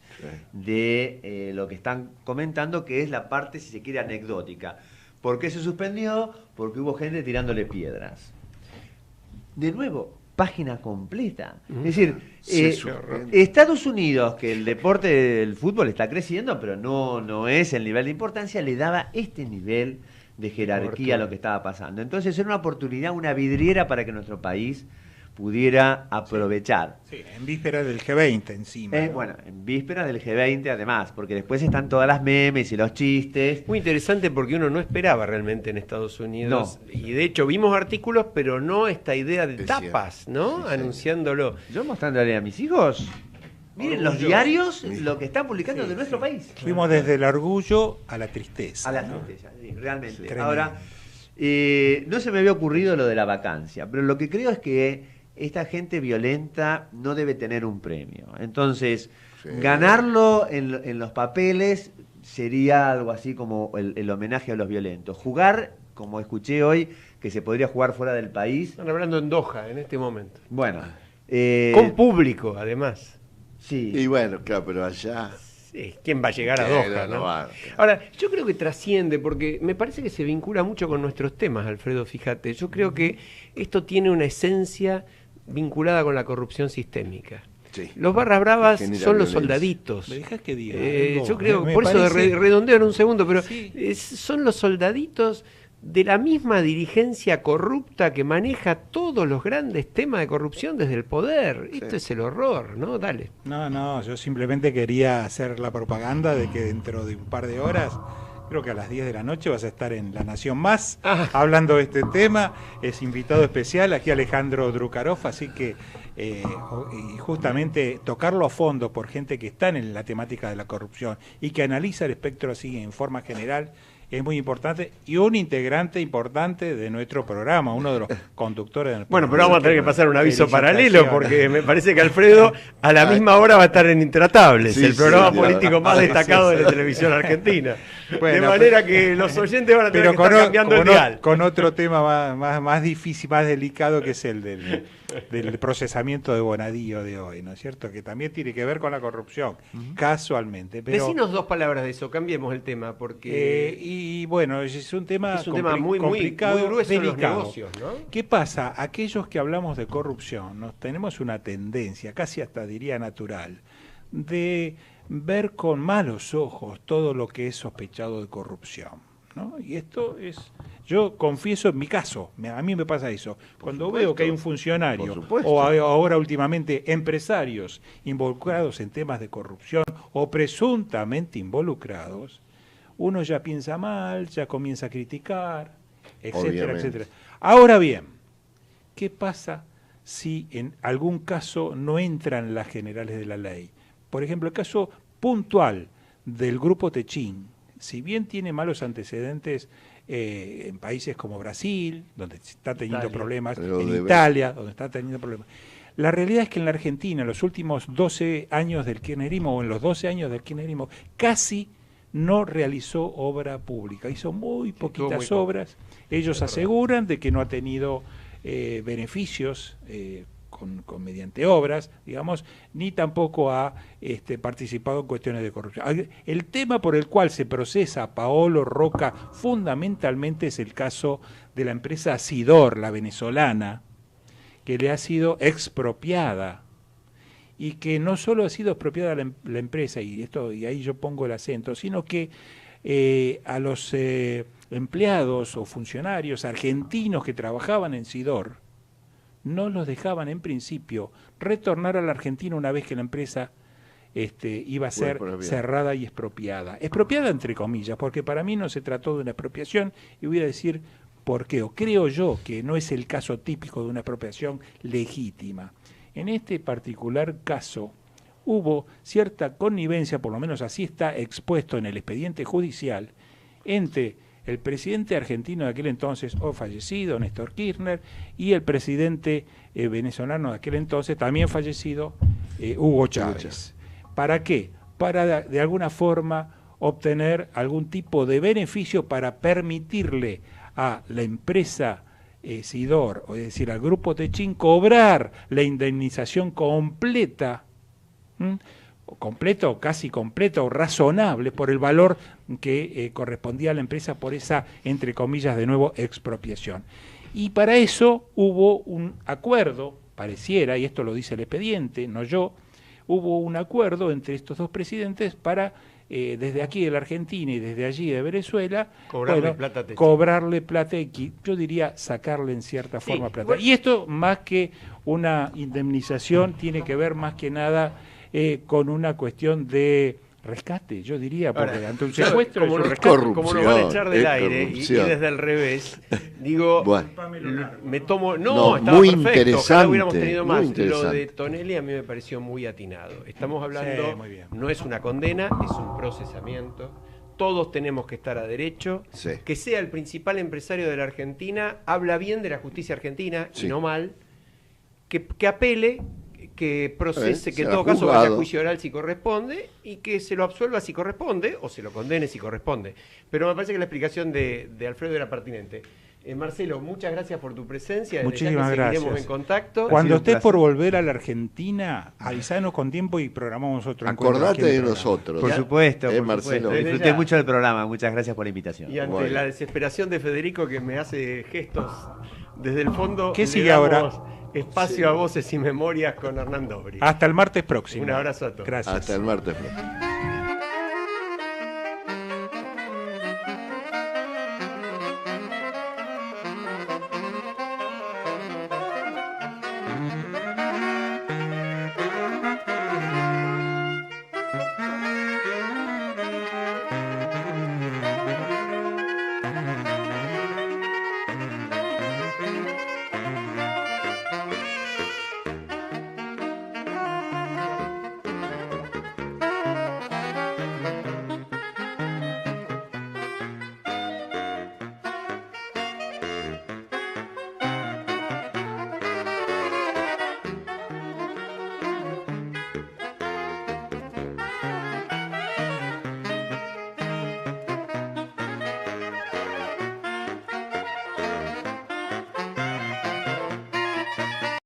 de lo que están comentando, que es la parte, si se quiere, anecdótica. ¿Por qué se suspendió? Porque hubo gente tirándole piedras. De nuevo, página completa. Es decir, Estados Unidos, que el deporte del fútbol está creciendo, pero no es el nivel de importancia, le daba este nivel de jerarquía a lo que estaba pasando. Entonces era una oportunidad, una vidriera para que nuestro país pudiera aprovechar. Sí, en vísperas del G20 encima. Bueno, en vísperas del G20 además, porque después están todas las memes y los chistes. Muy interesante porque uno no esperaba realmente en Estados Unidos. No. Y de hecho vimos artículos, pero no esta idea de tapas, ¿no? Sí, anunciándolo. Yo mostrándole a mis hijos, miren, los diarios, lo que están publicando de nuestro país. Fuimos desde el orgullo a la tristeza. A la tristeza, sí, realmente. Sí, ahora, no se me había ocurrido lo de la vacancia, pero lo que creo es que esta gente violenta no debe tener un premio. Entonces, ganarlo en los papeles sería algo así como el homenaje a los violentos. Jugar, como escuché hoy, que se podría jugar fuera del país. Están hablando en Doha en este momento. Bueno. Con público, además. Sí. Y bueno, claro, pero allá... Sí, ¿quién va a llegar a Doha, no? Ahora, yo creo que trasciende, porque me parece que se vincula mucho con nuestros temas, Alfredo, fíjate. Yo creo que esto tiene una esencia vinculada con la corrupción sistémica. Sí. Los barras bravas son los soldaditos. ¿Me dejas que diga? Yo creo, por eso redondeo en un segundo, pero son los soldaditos de la misma dirigencia corrupta que maneja todos los grandes temas de corrupción desde el poder. Esto es el horror, ¿no? Dale. No, yo simplemente quería hacer la propaganda de que dentro de un par de horas creo que a las 10 de la noche vas a estar en La Nación Más hablando de este tema. Es invitado especial aquí Alejandro Drukarov, así que y justamente tocarlo a fondo por gente que está en la temática de la corrupción y que analiza el espectro así en forma general es muy importante, y un integrante importante de nuestro programa, uno de los conductores del programa. Bueno, pero vamos a tener que pasar un aviso paralelo, porque me parece que Alfredo a la misma hora va a estar en Intratables, sí, el programa político más destacado de la televisión argentina. Bueno, de manera que los oyentes van a tener que estar cambiando el dial. Con otro tema más difícil, más delicado, que es el del procesamiento de Bonadío de hoy, ¿no es cierto? Que también tiene que ver con la corrupción, casualmente. Pero, decinos dos palabras de eso, cambiemos el tema, porque... y bueno, es un tema muy complicado, muy grueso, delicado. En los negocios, ¿no? ¿Qué pasa? Aquellos que hablamos de corrupción, tenemos una tendencia, casi hasta diría natural, de ver con malos ojos todo lo que es sospechado de corrupción, ¿no? Y esto es, yo confieso en mi caso, a mí me pasa eso. Cuando veo que hay un funcionario o ahora últimamente empresarios involucrados en temas de corrupción o presuntamente involucrados, uno ya piensa mal, ya comienza a criticar, etcétera, etcétera. Ahora bien, ¿qué pasa si en algún caso no entran las generales de la ley? Por ejemplo, el caso puntual del Grupo Techín, si bien tiene malos antecedentes en países como Brasil, donde está teniendo problemas, en Italia, donde está teniendo problemas, la realidad es que en la Argentina, en los últimos 12 años del kirchnerismo, o en los 12 años del kirchnerismo, casi no realizó obra pública, hizo muy poquitas obras. Ellos aseguran de que no ha tenido beneficios mediante obras, digamos, ni tampoco ha participado en cuestiones de corrupción. El tema por el cual se procesa a Paolo Roca fundamentalmente es el caso de la empresa Sidor, la venezolana, que le ha sido expropiada, y que no solo ha sido expropiada la empresa, y ahí yo pongo el acento, sino que a los empleados o funcionarios argentinos que trabajaban en Sidor no los dejaban en principio retornar a la Argentina una vez que la empresa iba a ser cerrada y expropiada. Expropiada entre comillas, porque para mí no se trató de una expropiación, y voy a decir por qué, o creo yo que no es el caso típico de una expropiación legítima. En este particular caso hubo cierta connivencia, por lo menos así está expuesto en el expediente judicial, entre el presidente argentino de aquel entonces, o fallecido, Néstor Kirchner, y el presidente venezolano de aquel entonces, también fallecido, Hugo Chávez. ¿Para qué? Para de alguna forma obtener algún tipo de beneficio para permitirle a la empresa Sidor, es decir, al Grupo Techín, cobrar la indemnización completa, completo, casi completo o razonable por el valor que correspondía a la empresa por esa, entre comillas, de nuevo, expropiación. Y para eso hubo un acuerdo, pareciera, y esto lo dice el expediente, no yo, hubo un acuerdo entre estos dos presidentes para, desde aquí de la Argentina y desde allí de Venezuela, cobrarle plata, yo diría sacarle en cierta forma plata. Y esto, más que una indemnización, tiene que ver más que nada con una cuestión de rescate, yo diría, porque ante un secuestro es un rescate. Como nos van a echar del aire y desde el revés, digo, me tomo... No, estaba muy perfecto, interesante, ojalá hubiéramos tenido más. interesante. Lo de Tonelli a mí me pareció muy atinado. Estamos hablando, no es una condena, es un procesamiento. Todos tenemos que estar a derecho. Que sea el principal empresario de la Argentina, habla bien de la justicia argentina, y no mal, que apele, que procese, que en todo caso vaya a juicio oral si corresponde, y que se lo absuelva si corresponde, o se lo condene si corresponde. Pero me parece que la explicación de Alfredo era pertinente. Marcelo, muchas gracias por tu presencia. Muchísimas gracias. Seguiremos en contacto. Cuando estés por volver a la Argentina, avisanos con tiempo y programamos otro encuentro. Acordate de nosotros. Por supuesto, Marcelo. Disfruté mucho del programa. Muchas gracias por la invitación. Y ante la desesperación de Federico, que me hace gestos desde el fondo, ¿qué sigue ahora? Espacio a Voces y Memorias con Hernán Dobri. Hasta el martes próximo. Un abrazo a todos. Gracias. Hasta el martes próximo.